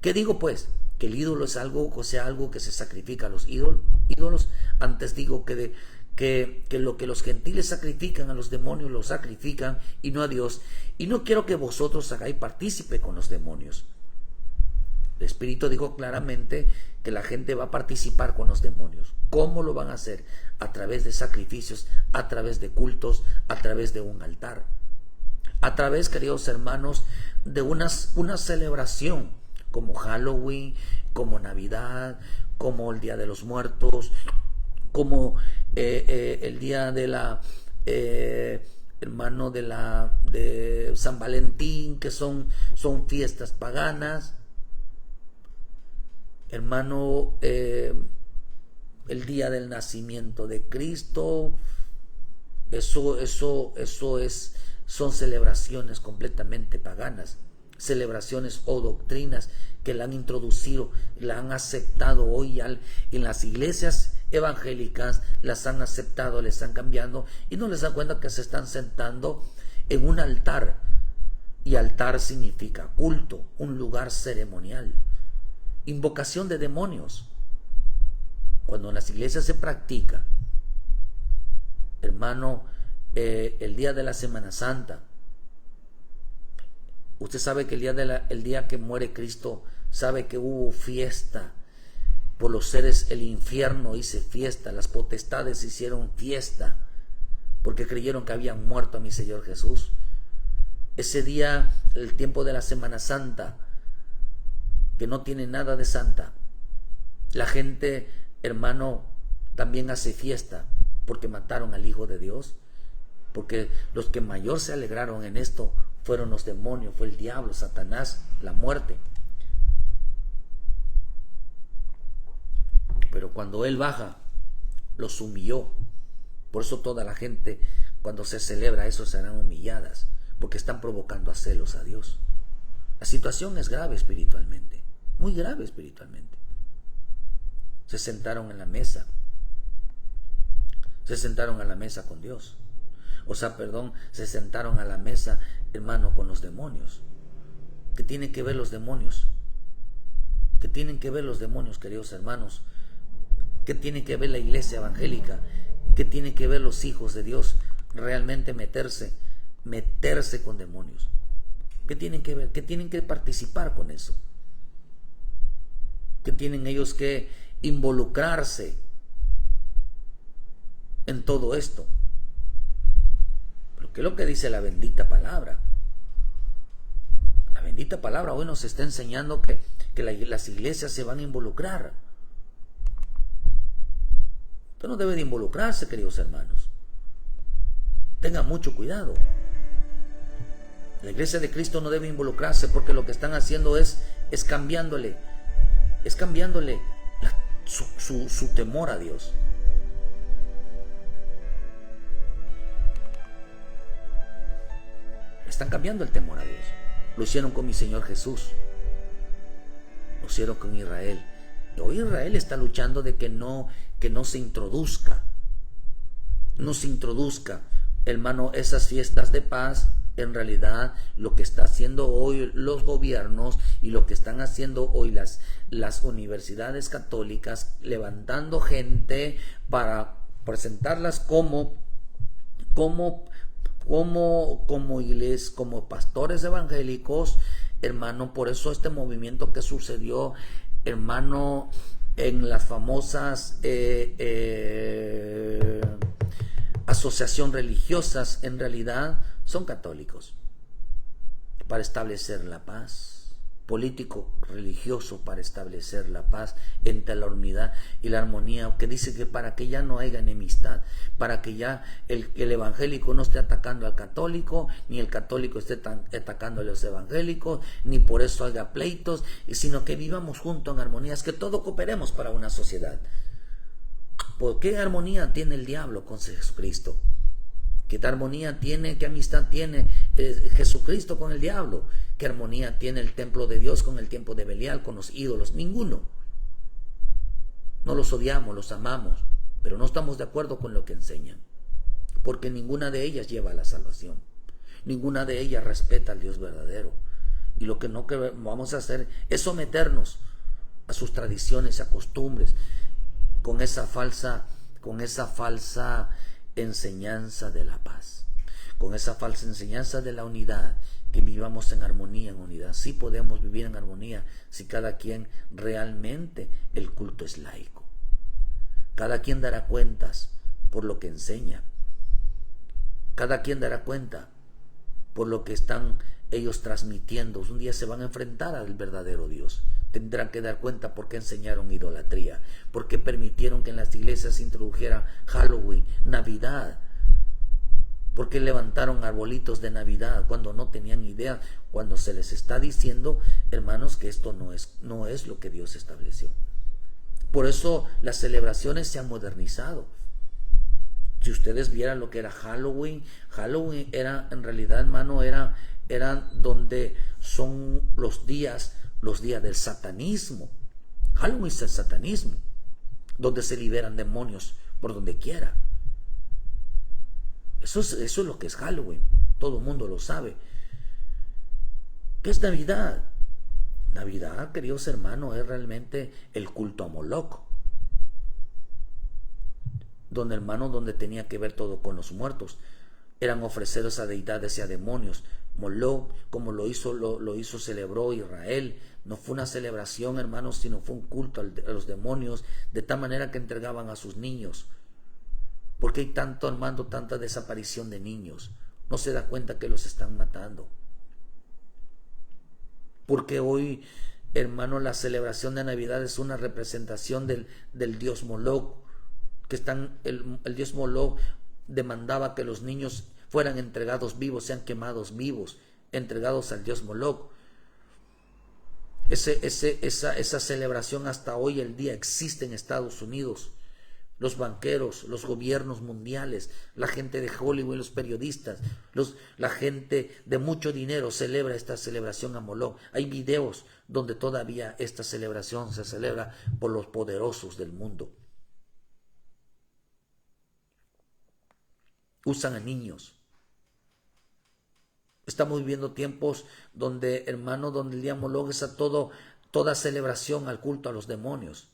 ¿Qué digo pues? Que el ídolo es algo que se sacrifica a los ídolos. Antes digo que lo que los gentiles sacrifican a los demonios lo sacrifican y no a Dios. Y no quiero que vosotros hagáis partícipe con los demonios. El Espíritu dijo claramente que la gente va a participar con los demonios. ¿Cómo lo van a hacer? A través de sacrificios, a través de cultos, a través de un altar. A través, queridos hermanos, de una celebración como Halloween, como Navidad, como el Día de los Muertos, como el día de de San Valentín, que son fiestas paganas, hermano, el día del nacimiento de Cristo. Son celebraciones completamente paganas, celebraciones o doctrinas que la han introducido, la han aceptado hoy en las iglesias evangélicas, las han aceptado, les están cambiando y no les dan cuenta que se están sentando en un altar. Y altar significa culto, un lugar ceremonial, invocación de demonios. Cuando en las iglesias se practica, hermano, el día de la Semana Santa, usted sabe que el día que muere Cristo, sabe que hubo fiesta por los seres. El infierno hizo fiesta, las potestades hicieron fiesta porque creyeron que habían muerto a mi Señor Jesús. Ese día, el tiempo de la Semana Santa, que no tiene nada de santa, la gente, hermano, también hace fiesta porque mataron al Hijo de Dios. Porque los que mayor se alegraron en esto fueron los demonios, fue el diablo, Satanás, la muerte. Pero cuando Él baja, los humilló. Por eso toda la gente, cuando se celebra eso, serán humilladas, porque están provocando a celos a Dios. La situación es grave espiritualmente, muy grave espiritualmente. Se sentaron en la mesa. Se sentaron a la mesa con Dios. Se sentaron a la mesa, hermano, con los demonios. ¿Qué tienen que ver los demonios? ¿Qué tienen que ver los demonios, queridos hermanos? ¿Qué tiene que ver la iglesia evangélica? ¿Qué tienen que ver los hijos de Dios? Realmente meterse con demonios. ¿Qué tienen que ver? ¿Qué tienen que participar con eso? ¿Qué tienen ellos que involucrarse en todo esto? ¿Qué es lo que dice la bendita palabra? La bendita palabra hoy nos está enseñando que las iglesias se van a involucrar. Usted no debe de involucrarse, queridos hermanos. Tengan mucho cuidado. La iglesia de Cristo no debe involucrarse, porque lo que están haciendo es cambiándole su temor a Dios. Están cambiando el temor a Dios. Lo hicieron con mi Señor Jesús. Lo hicieron con Israel. Y hoy Israel está luchando de que no se introduzca. No se introduzca, hermano, esas fiestas de paz, En realidad, lo que está haciendo hoy los gobiernos y lo que están haciendo hoy las universidades católicas, levantando gente para presentarlas como iglesia, como pastores evangélicos, hermano. Por eso este movimiento que sucedió, hermano, en las famosas asociación religiosas, en realidad son católicos para establecer la paz, político religioso para establecer la paz entre la unidad y la armonía, que dice que para que ya no haya enemistad, para que ya el evangélico no esté atacando al católico, ni el católico esté atacando a los evangélicos, ni por eso haya pleitos, sino que vivamos juntos en armonía, es que todos cooperemos para una sociedad. ¿Por qué armonía tiene el diablo con Jesucristo? ¿Qué armonía tiene, qué amistad tiene Jesucristo con el diablo? ¿Qué armonía tiene el templo de Dios con el templo de Belial, con los ídolos? Ninguno. No los odiamos, los amamos, pero no estamos de acuerdo con lo que enseñan, porque ninguna de ellas lleva a la salvación. Ninguna de ellas respeta al Dios verdadero. Y lo que no vamos a hacer es someternos a sus tradiciones, a costumbres, con esa falsa enseñanza de la paz, con esa falsa enseñanza de la unidad, que vivamos en armonía, en unidad. Sí podemos vivir en armonía si cada quien realmente el culto es laico. Cada quien dará cuentas por lo que enseña. Cada quien dará cuenta por lo que están ellos transmitiendo. Un día se van a enfrentar al verdadero Dios. Tendrán que dar cuenta por qué enseñaron idolatría, por qué permitieron que en las iglesias se introdujera Halloween, Navidad, por qué levantaron arbolitos de Navidad cuando no tenían idea, cuando se les está diciendo, hermanos, que esto no es lo que Dios estableció. Por eso las celebraciones se han modernizado. Si ustedes vieran lo que era Halloween era, en realidad, hermano, era donde son los días del satanismo. Halloween es el satanismo, donde se liberan demonios por donde quiera. Eso es lo que es Halloween. Todo el mundo lo sabe. ¿Qué es Navidad? Navidad, queridos hermanos, es realmente el culto a Moloch, donde tenía que ver todo con los muertos. Eran ofrecidos a deidades y a demonios. Moloch, como celebró Israel, no fue una celebración, hermanos, sino fue un culto a los demonios, de tal manera que entregaban a sus niños. ¿Por qué hay tanto, hermano, tanta desaparición de niños? No se da cuenta que los están matando. Porque hoy, hermano, la celebración de Navidad es una representación del dios Moloch, que el dios Moloch demandaba que los niños fueran entregados vivos, sean quemados vivos, entregados al dios Moloch. Esa celebración hasta hoy el día existe en Estados Unidos. Los banqueros, los gobiernos mundiales, la gente de Hollywood, los periodistas, la gente de mucho dinero celebra esta celebración a Moloch. Hay videos donde todavía esta celebración se celebra por los poderosos del mundo. Usan a niños. Estamos viviendo tiempos donde, hermano, donde el día Moloch es toda celebración al culto a los demonios,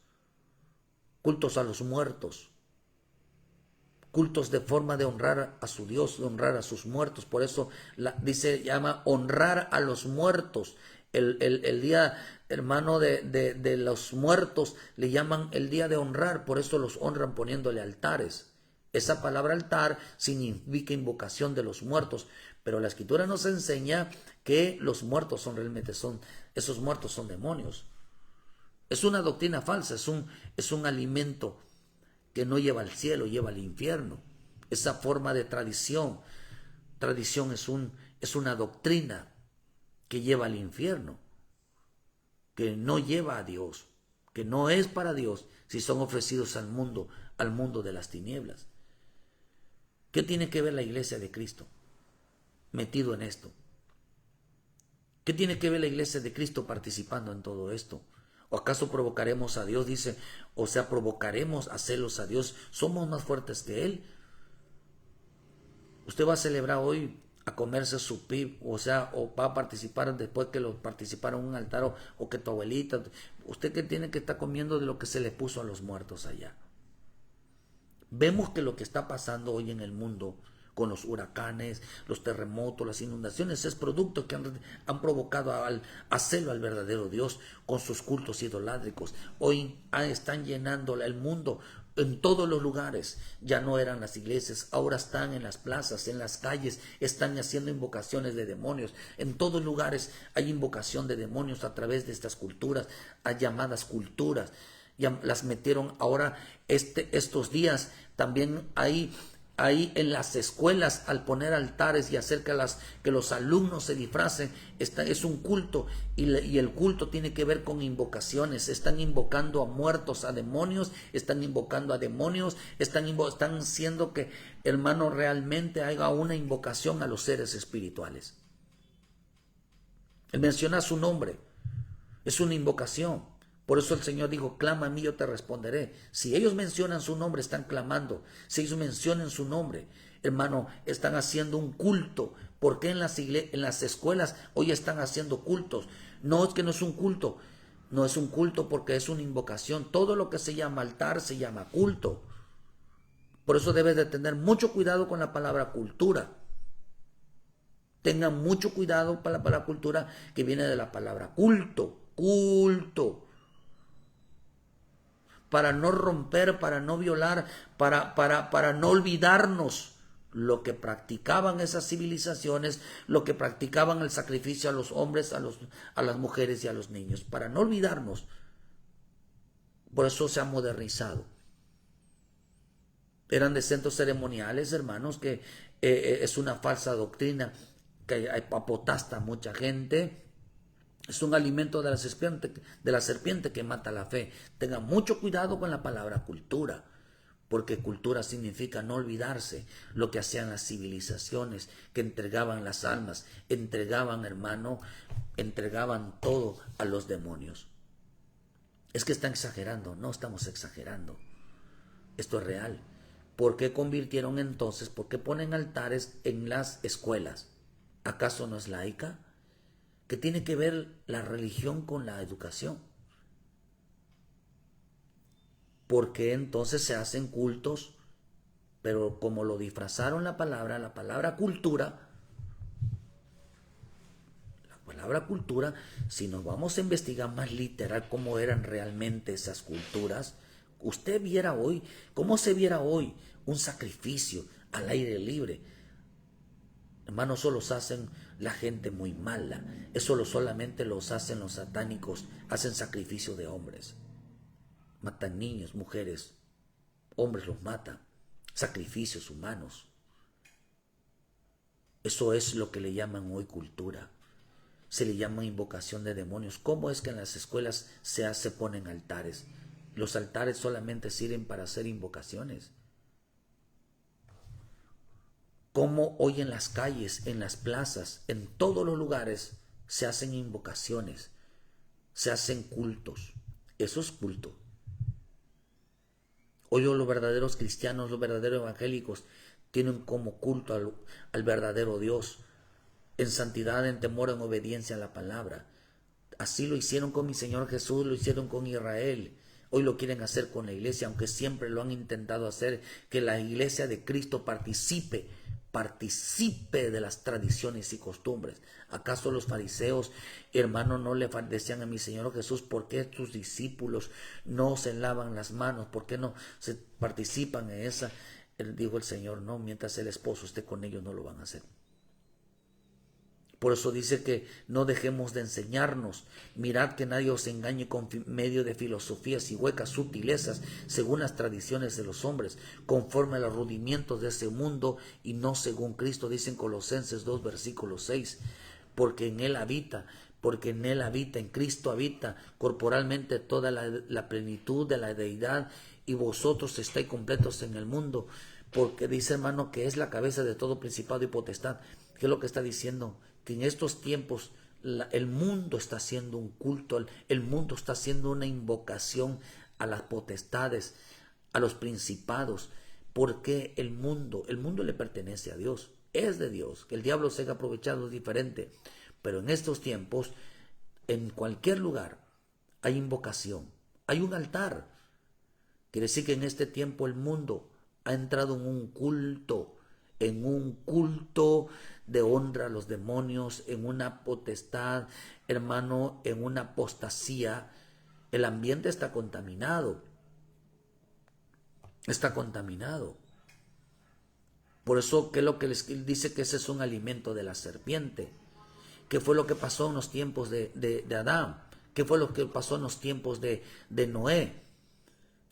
cultos a los muertos, cultos de forma de honrar a su Dios, de honrar a sus muertos. Por eso llama honrar a los muertos. El día, hermano, de los muertos le llaman el día de honrar, por eso los honran poniéndole altares. Esa palabra altar significa invocación de los muertos, pero la Escritura nos enseña que los muertos esos muertos son demonios. Es una doctrina falsa, es un alimento que no lleva al cielo, lleva al infierno. Esa forma de tradición es una doctrina que lleva al infierno, que no lleva a Dios, que no es para Dios si son ofrecidos al mundo de las tinieblas. ¿Qué tiene que ver la iglesia de Cristo metido en esto? ¿Qué tiene que ver la iglesia de Cristo participando en todo esto? ¿O acaso provocaremos a Dios? Dice, provocaremos a celos a Dios. ¿Somos más fuertes que Él? Usted va a celebrar hoy a comerse su PIB, o sea, o va a participar después que lo participaron en un altar, o que tu abuelita, usted que tiene que estar comiendo de lo que se le puso a los muertos allá. Vemos que lo que está pasando hoy en el mundo con los huracanes, los terremotos, las inundaciones, es producto que han provocado a celo al verdadero Dios con sus cultos idolátricos. Hoy están llenando el mundo en todos los lugares. Ya no eran las iglesias, ahora están en las plazas, en las calles, están haciendo invocaciones de demonios. En todos lugares hay invocación de demonios a través de estas culturas, a llamadas culturas. Ya las metieron ahora estos días. También hay ahí en las escuelas, al poner altares y hacer que los alumnos se disfracen, es un culto, y el culto tiene que ver con invocaciones. Están invocando a muertos, a demonios, están invocando a demonios, están haciendo que, hermano, realmente haga una invocación a los seres espirituales. El mencionar su nombre es una invocación. Por eso el Señor dijo, clama a mí, yo te responderé. Si ellos mencionan su nombre, están clamando. Si ellos mencionan su nombre, hermano, están haciendo un culto. ¿Por qué en las escuelas hoy están haciendo cultos? No, es que no es un culto. No es un culto porque es una invocación. Todo lo que se llama altar se llama culto. Por eso debes de tener mucho cuidado con la palabra cultura. Tengan mucho cuidado para la palabra cultura, que viene de la palabra culto. Culto. Para no romper, para no violar, para no olvidarnos lo que practicaban esas civilizaciones, lo que practicaban el sacrificio a los hombres, a las mujeres y a los niños, para no olvidarnos. Por eso se ha modernizado. Eran de centros ceremoniales, hermanos, que es una falsa doctrina que apotasta a mucha gente. Es un alimento de la serpiente que mata la fe. Tengan mucho cuidado con la palabra cultura, porque cultura significa no olvidarse lo que hacían las civilizaciones, que entregaban las almas, hermano, entregaban todo a los demonios. Es que están exagerando. No estamos exagerando. Esto es real. ¿Por qué convirtieron entonces? ¿Por qué ponen altares en las escuelas? ¿Acaso no es laica? ¿Qué tiene que ver la religión con la educación? Porque entonces se hacen cultos, pero como lo disfrazaron la palabra cultura, si nos vamos a investigar más literal cómo eran realmente esas culturas, usted viera hoy, cómo se viera hoy un sacrificio al aire libre. Hermanos, eso los hacen la gente muy mala. Eso solamente los hacen los satánicos. Hacen sacrificio de hombres. Matan niños, mujeres. Hombres los matan. Sacrificios humanos. Eso es lo que le llaman hoy cultura. Se le llama invocación de demonios. ¿Cómo es que en las escuelas se ponen altares? Los altares solamente sirven para hacer invocaciones. Como hoy en las calles, en las plazas, en todos los lugares se hacen invocaciones, se hacen cultos. Eso es culto. Hoy los verdaderos cristianos, los verdaderos evangélicos, tienen como culto al verdadero Dios, en santidad, en temor, en obediencia a la palabra. Así lo hicieron con mi Señor Jesús, lo hicieron con Israel. Hoy lo quieren hacer con la iglesia, aunque siempre lo han intentado hacer, que la iglesia de Cristo participe de las tradiciones y costumbres. ¿Acaso los fariseos, hermanos, no le decían a mi Señor Jesús, por qué tus discípulos no se lavan las manos? ¿Por qué no se participan en esa? Dijo el Señor, no, mientras el esposo esté con ellos no lo van a hacer. Por eso dice que no dejemos de enseñarnos. Mirad que nadie os engañe con medio de filosofías y huecas sutilezas, según las tradiciones de los hombres, conforme a los rudimientos de ese mundo y no según Cristo, dice en Colosenses 2, versículo 6. Porque en Él habita, en Cristo habita corporalmente toda la plenitud de la deidad, y vosotros estáis completos en el mundo. Porque dice, hermano, que es la cabeza de todo principado y potestad. ¿Qué es lo que está diciendo? Que en estos tiempos el mundo está haciendo un culto, el mundo está haciendo una invocación a las potestades, a los principados. ¿Por qué el mundo? El mundo le pertenece a Dios. es de Dios. Que el diablo se haya aprovechado es diferente. Pero en estos tiempos, en cualquier lugar, hay invocación, hay un altar. Quiere decir que en este tiempo el mundo ha entrado en un culto de honra a los demonios, en una potestad, hermano, en una apostasía. El ambiente está contaminado. Está contaminado. Por eso, ¿qué es lo que les dice? Que ese es un alimento de la serpiente. ¿Qué fue lo que pasó en los tiempos de Adán? ¿Qué fue lo que pasó en los tiempos de Noé?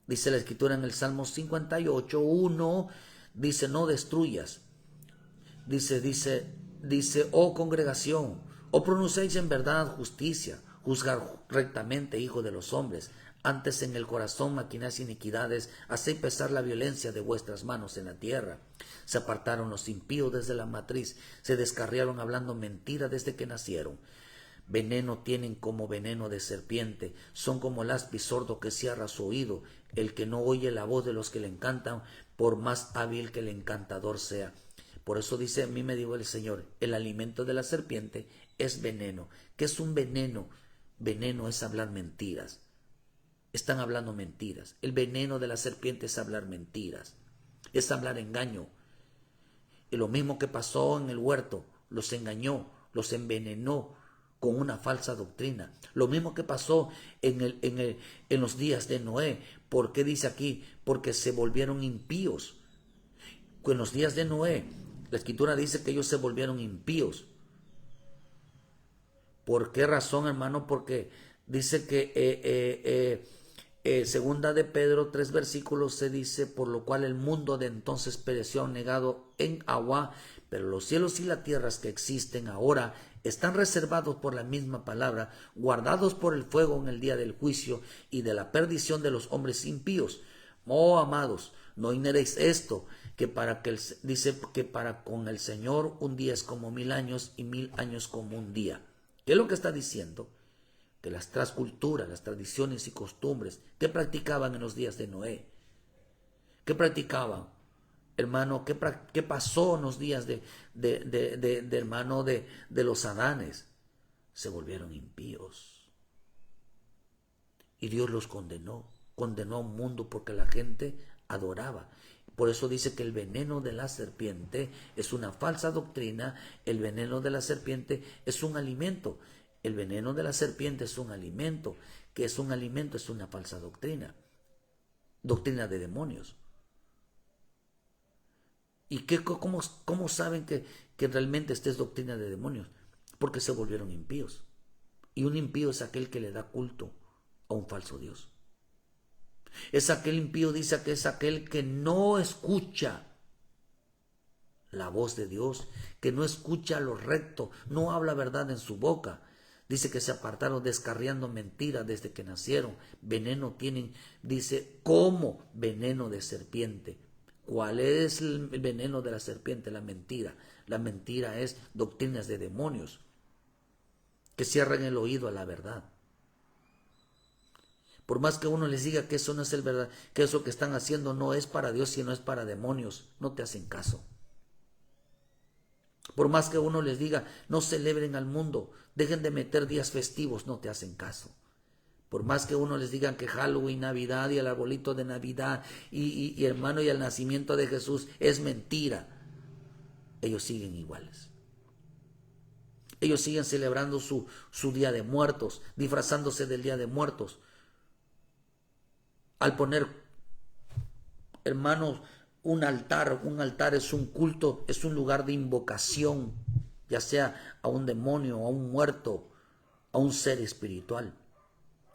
Dice la Escritura en el Salmo 58:1, dice, no destruyas. Dice, oh congregación, o pronunciéis en verdad justicia, juzgar rectamente, hijo de los hombres. Antes en el corazón maquináis iniquidades, hacéis pesar la violencia de vuestras manos en la tierra. Se apartaron los impíos desde la matriz, se descarriaron hablando mentira desde que nacieron. Veneno tienen como veneno de serpiente, son como el áspid sordo que cierra su oído, el que no oye la voz de los que le encantan, por más hábil que el encantador sea. Por eso dice, a mí me dijo el Señor, el alimento de la serpiente es veneno. ¿Qué es un veneno? Veneno es hablar mentiras. Están hablando mentiras. El veneno de la serpiente es hablar mentiras, es hablar engaño. Y lo mismo que pasó en el huerto, los engañó, los envenenó con una falsa doctrina. Lo mismo que pasó en los días de Noé. ¿Por qué dice aquí? Porque se volvieron impíos. En los días de Noé, la Escritura dice que ellos se volvieron impíos. ¿Por qué razón, hermano? Porque dice que segunda de Pedro 3 versículos se dice, por lo cual el mundo de entonces pereció negado en agua, pero los cielos y las tierras que existen ahora están reservados por la misma palabra, guardados por el fuego en el día del juicio y de la perdición de los hombres impíos. Oh, amados, no ignoréis esto, dice que para con el Señor un día es como 1000 años y 1000 años como un día. ¿Qué es lo que está diciendo? Que las transculturas, las tradiciones y costumbres que practicaban en los días de Noé, ¿qué practicaban? Hermano, ¿qué pasó en los días de los Adanes? Se volvieron impíos. Y Dios los condenó a un mundo porque la gente adoraba. Por eso dice que el veneno de la serpiente es una falsa doctrina, el veneno de la serpiente es un alimento. El veneno de la serpiente es un alimento. ¿Qué es un alimento? Es una falsa doctrina. Doctrina de demonios. ¿Y cómo saben que realmente esta es doctrina de demonios? Porque se volvieron impíos. Y un impío es aquel que le da culto a un falso Dios. Es aquel impío, dice que es aquel que no escucha la voz de Dios, que no escucha lo recto, no habla verdad en su boca. Dice que se apartaron descarriando mentiras desde que nacieron. Veneno tienen, dice, como veneno de serpiente. ¿Cuál es el veneno de la serpiente? La mentira. La mentira es doctrinas de demonios que cierran el oído a la verdad. Por más que uno les diga que eso no es el verdad, que eso que están haciendo no es para Dios, sino es para demonios, no te hacen caso. Por más que uno les diga, no celebren al mundo, dejen de meter días festivos, no te hacen caso. Por más que uno les diga que Halloween, Navidad y el arbolito de Navidad y hermano y el nacimiento de Jesús es mentira, ellos siguen iguales. Ellos siguen celebrando su Día de Muertos, disfrazándose del Día de Muertos. Al poner, hermanos, un altar es un culto, es un lugar de invocación, ya sea a un demonio, a un muerto, a un ser espiritual,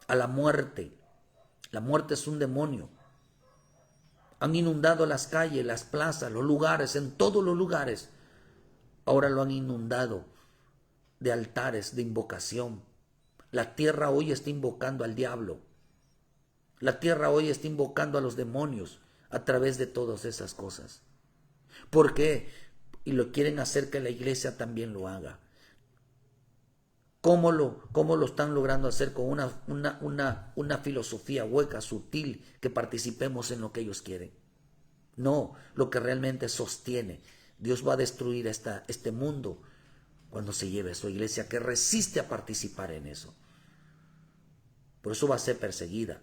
a la muerte. La muerte es un demonio. Han inundado las calles, las plazas, los lugares, en todos los lugares. Ahora lo han inundado de altares de invocación. La tierra hoy está invocando al diablo. La tierra hoy está invocando a los demonios a través de todas esas cosas. ¿Por qué? Y lo quieren hacer que la iglesia también lo haga. ¿Cómo lo están logrando hacer? Con una filosofía hueca, sutil, que participemos en lo que ellos quieren. No, lo que realmente sostiene Dios va a destruir este mundo cuando se lleve a su iglesia que resiste a participar en eso. Por eso va a ser perseguida.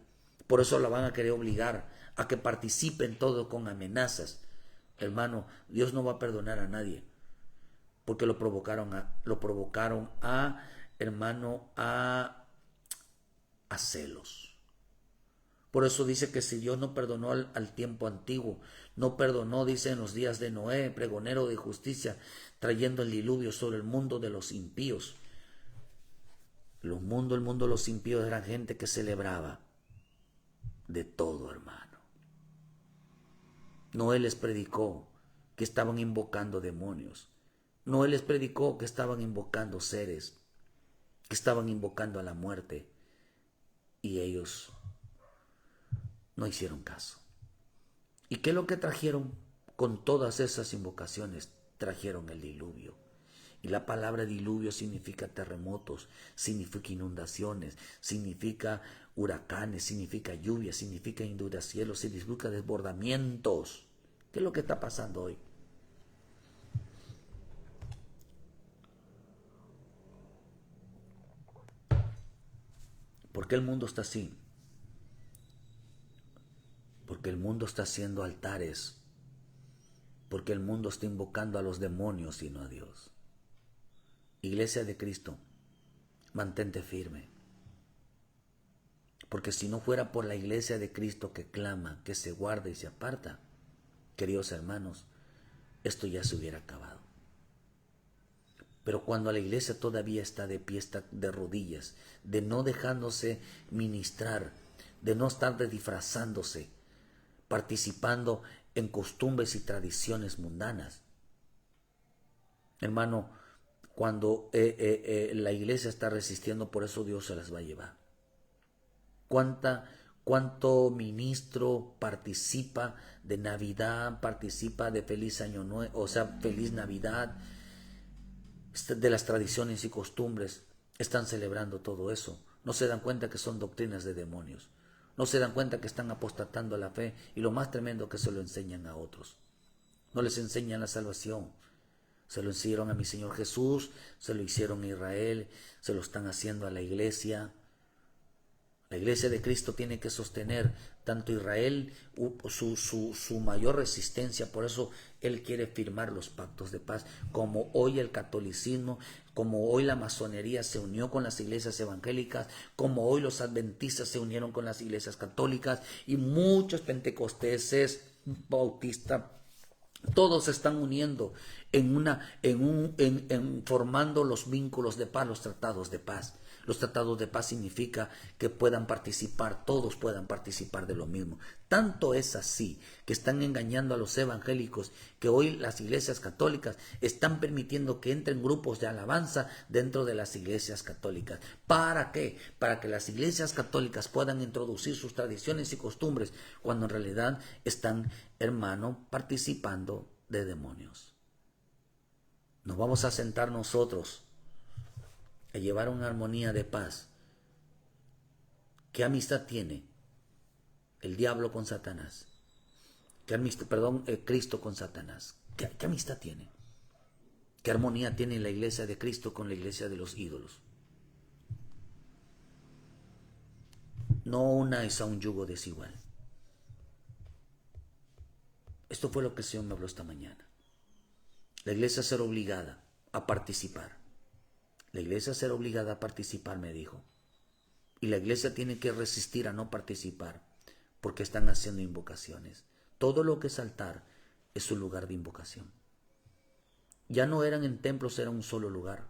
Por eso la van a querer obligar a que participe en todo con amenazas. Hermano, Dios no va a perdonar a nadie porque lo provocaron hermano, a celos. Por eso dice que si Dios no perdonó al tiempo antiguo, no perdonó, dice, en los días de Noé, pregonero de justicia, trayendo el diluvio sobre el mundo de los impíos. El mundo de los impíos eran gente que celebraba de todo, hermano. Noé les predicó que estaban invocando demonios. Noé les predicó que estaban invocando seres, que estaban invocando a la muerte. Y ellos no hicieron caso. ¿Y qué es lo que trajeron con todas esas invocaciones? Trajeron el diluvio. Y la palabra diluvio significa terremotos, significa inundaciones, significa huracanes, significa lluvia, significa inundaciones, significa desbordamientos. ¿Qué es lo que está pasando hoy? ¿Por qué el mundo está así? Porque el mundo está haciendo altares, porque el mundo está invocando a los demonios y no a Dios. Iglesia de Cristo, mantente firme. Porque si no fuera por la iglesia de Cristo que clama, que se guarda y se aparta, queridos hermanos, esto ya se hubiera acabado. Pero cuando la iglesia todavía está de pie, está de rodillas, de no dejándose ministrar, de no estar disfrazándose, participando en costumbres y tradiciones mundanas. Hermano, cuando la iglesia está resistiendo, por eso Dios se las va a llevar. ¿Cuánto ministro participa de Navidad, participa de Feliz Año Nuevo, o sea, Feliz Navidad, de las tradiciones y costumbres? Están celebrando todo eso. No se dan cuenta que son doctrinas de demonios. No se dan cuenta que están apostatando a la fe, y lo más tremendo que se lo enseñan a otros. No les enseñan la salvación. Se lo hicieron a mi Señor Jesús, se lo hicieron a Israel, se lo están haciendo a la iglesia. La iglesia de Cristo tiene que sostener tanto Israel, su mayor resistencia. Por eso Él quiere firmar los pactos de paz. Como hoy el catolicismo, como hoy la masonería se unió con las iglesias evangélicas, como hoy los adventistas se unieron con las iglesias católicas, y muchos pentecosteses, bautistas, todos se están uniendo formando los vínculos de paz, los tratados de paz. Los tratados de paz significa que puedan participar, todos puedan participar de lo mismo. Tanto es así que están engañando a los evangélicos, que hoy las iglesias católicas están permitiendo que entren grupos de alabanza dentro de las iglesias católicas. ¿Para qué? Para que las iglesias católicas puedan introducir sus tradiciones y costumbres, cuando en realidad están, hermano, participando de demonios. Nos vamos a sentar nosotros a llevar una armonía de paz. ¿Qué amistad tiene el diablo con Satanás? Cristo con Satanás. ¿Qué amistad tiene? ¿Qué armonía tiene la iglesia de Cristo con la iglesia de los ídolos? No unáis a un yugo desigual. Esto fue lo que el Señor me habló esta mañana. La iglesia será obligada a participar. La iglesia será obligada a participar, me dijo. Y la iglesia tiene que resistir a no participar, porque están haciendo invocaciones. Todo lo que es altar es un lugar de invocación. Ya no eran en templos, era un solo lugar.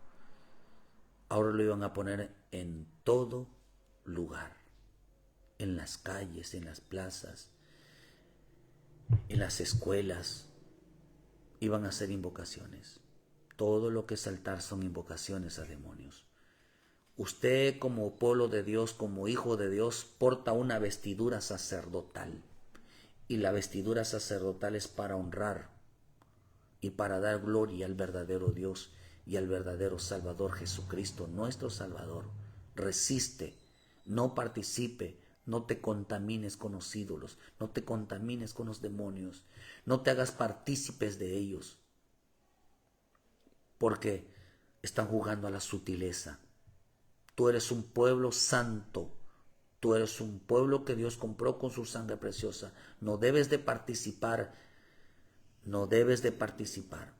Ahora lo iban a poner en todo lugar. En las calles, en las plazas, en las escuelas. Iban a hacer invocaciones. Todo lo que es altar son invocaciones a demonios. Usted, como pueblo de Dios, como hijo de Dios, porta una vestidura sacerdotal. Y la vestidura sacerdotal es para honrar y para dar gloria al verdadero Dios y al verdadero Salvador Jesucristo, nuestro Salvador. Resiste, no participe, no te contamines con los ídolos, no te contamines con los demonios, no te hagas partícipes de ellos. porque están jugando a la sutileza. Tú eres un pueblo santo. Tú eres un pueblo que Dios compró con su sangre preciosa. No debes de participar. No debes de participar.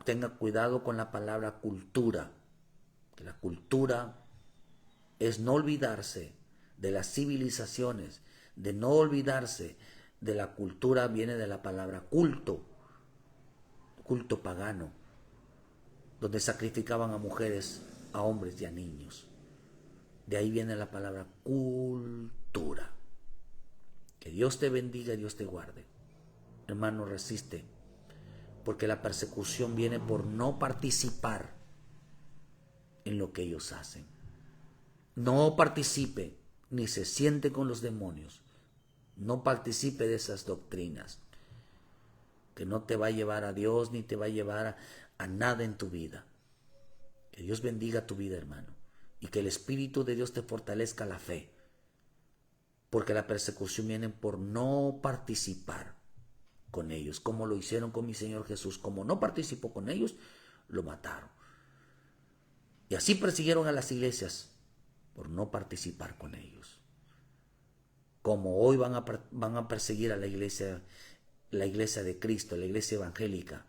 Tenga cuidado con la palabra cultura. Que la cultura es no olvidarse de las civilizaciones, de no olvidarse de la cultura, viene de la palabra culto, culto pagano, donde sacrificaban a mujeres, a hombres y a niños. De ahí viene la palabra cultura. Que Dios te bendiga y Dios te guarde. Hermano, resiste, porque la persecución viene por no participar en lo que ellos hacen. No participe ni se siente con los demonios. No participe de esas doctrinas, que no te va a llevar a Dios ni te va a llevar a nada en tu vida. Que Dios bendiga tu vida, hermano, y que el Espíritu de Dios te fortalezca la fe, porque la persecución viene por no participar con ellos, como lo hicieron con mi Señor Jesús. Como no participó con ellos, lo mataron. Y así persiguieron a las iglesias por no participar con ellos. Como hoy van a perseguir a la iglesia de Cristo, la iglesia evangélica,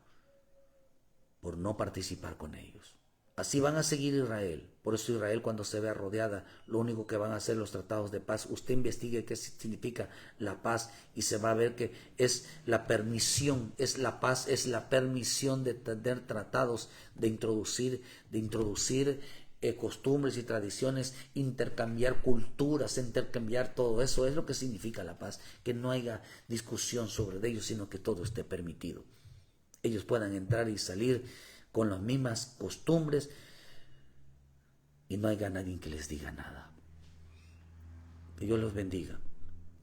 por no participar con ellos. Así van a seguir Israel. Por eso Israel, cuando se vea rodeada, lo único que van a hacer los tratados de paz. Usted investigue qué significa la paz y se va a ver que es la permisión, es la paz, es la permisión de tener tratados, de introducir costumbres y tradiciones, intercambiar culturas, intercambiar todo eso. Es lo que significa la paz, que no haya discusión sobre ellos, sino que todo esté permitido. Ellos puedan entrar y salir con las mismas costumbres y no haya nadie que les diga nada. Que Dios los bendiga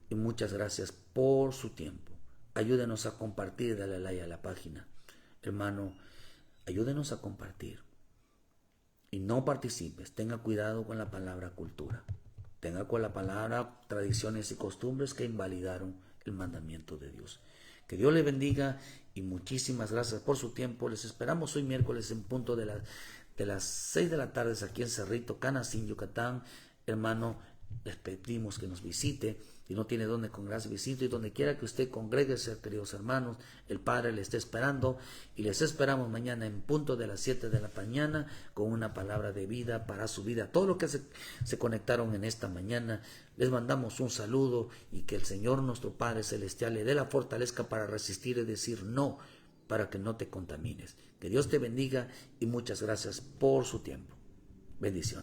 y muchas gracias por su tiempo. Ayúdenos a compartir, dale like a la página. Hermano, ayúdenos a compartir. Y no participes, tenga cuidado con la palabra cultura, tenga con la palabra tradiciones y costumbres que invalidaron el mandamiento de Dios. Que Dios le bendiga y muchísimas gracias por su tiempo. Les esperamos hoy miércoles en punto de las 6 de la tarde aquí en Cerrito, Canacín, Yucatán. Hermano, les pedimos que nos visite. Si no tiene dónde congregarse, visite, y donde quiera que usted congréguese, queridos hermanos, el Padre le está esperando, y les esperamos mañana en punto de las 7 de la mañana con una palabra de vida para su vida. Todos los que se conectaron en esta mañana, les mandamos un saludo y que el Señor nuestro Padre Celestial le dé la fortaleza para resistir y decir no, para que no te contamines. Que Dios te bendiga y muchas gracias por su tiempo. Bendiciones.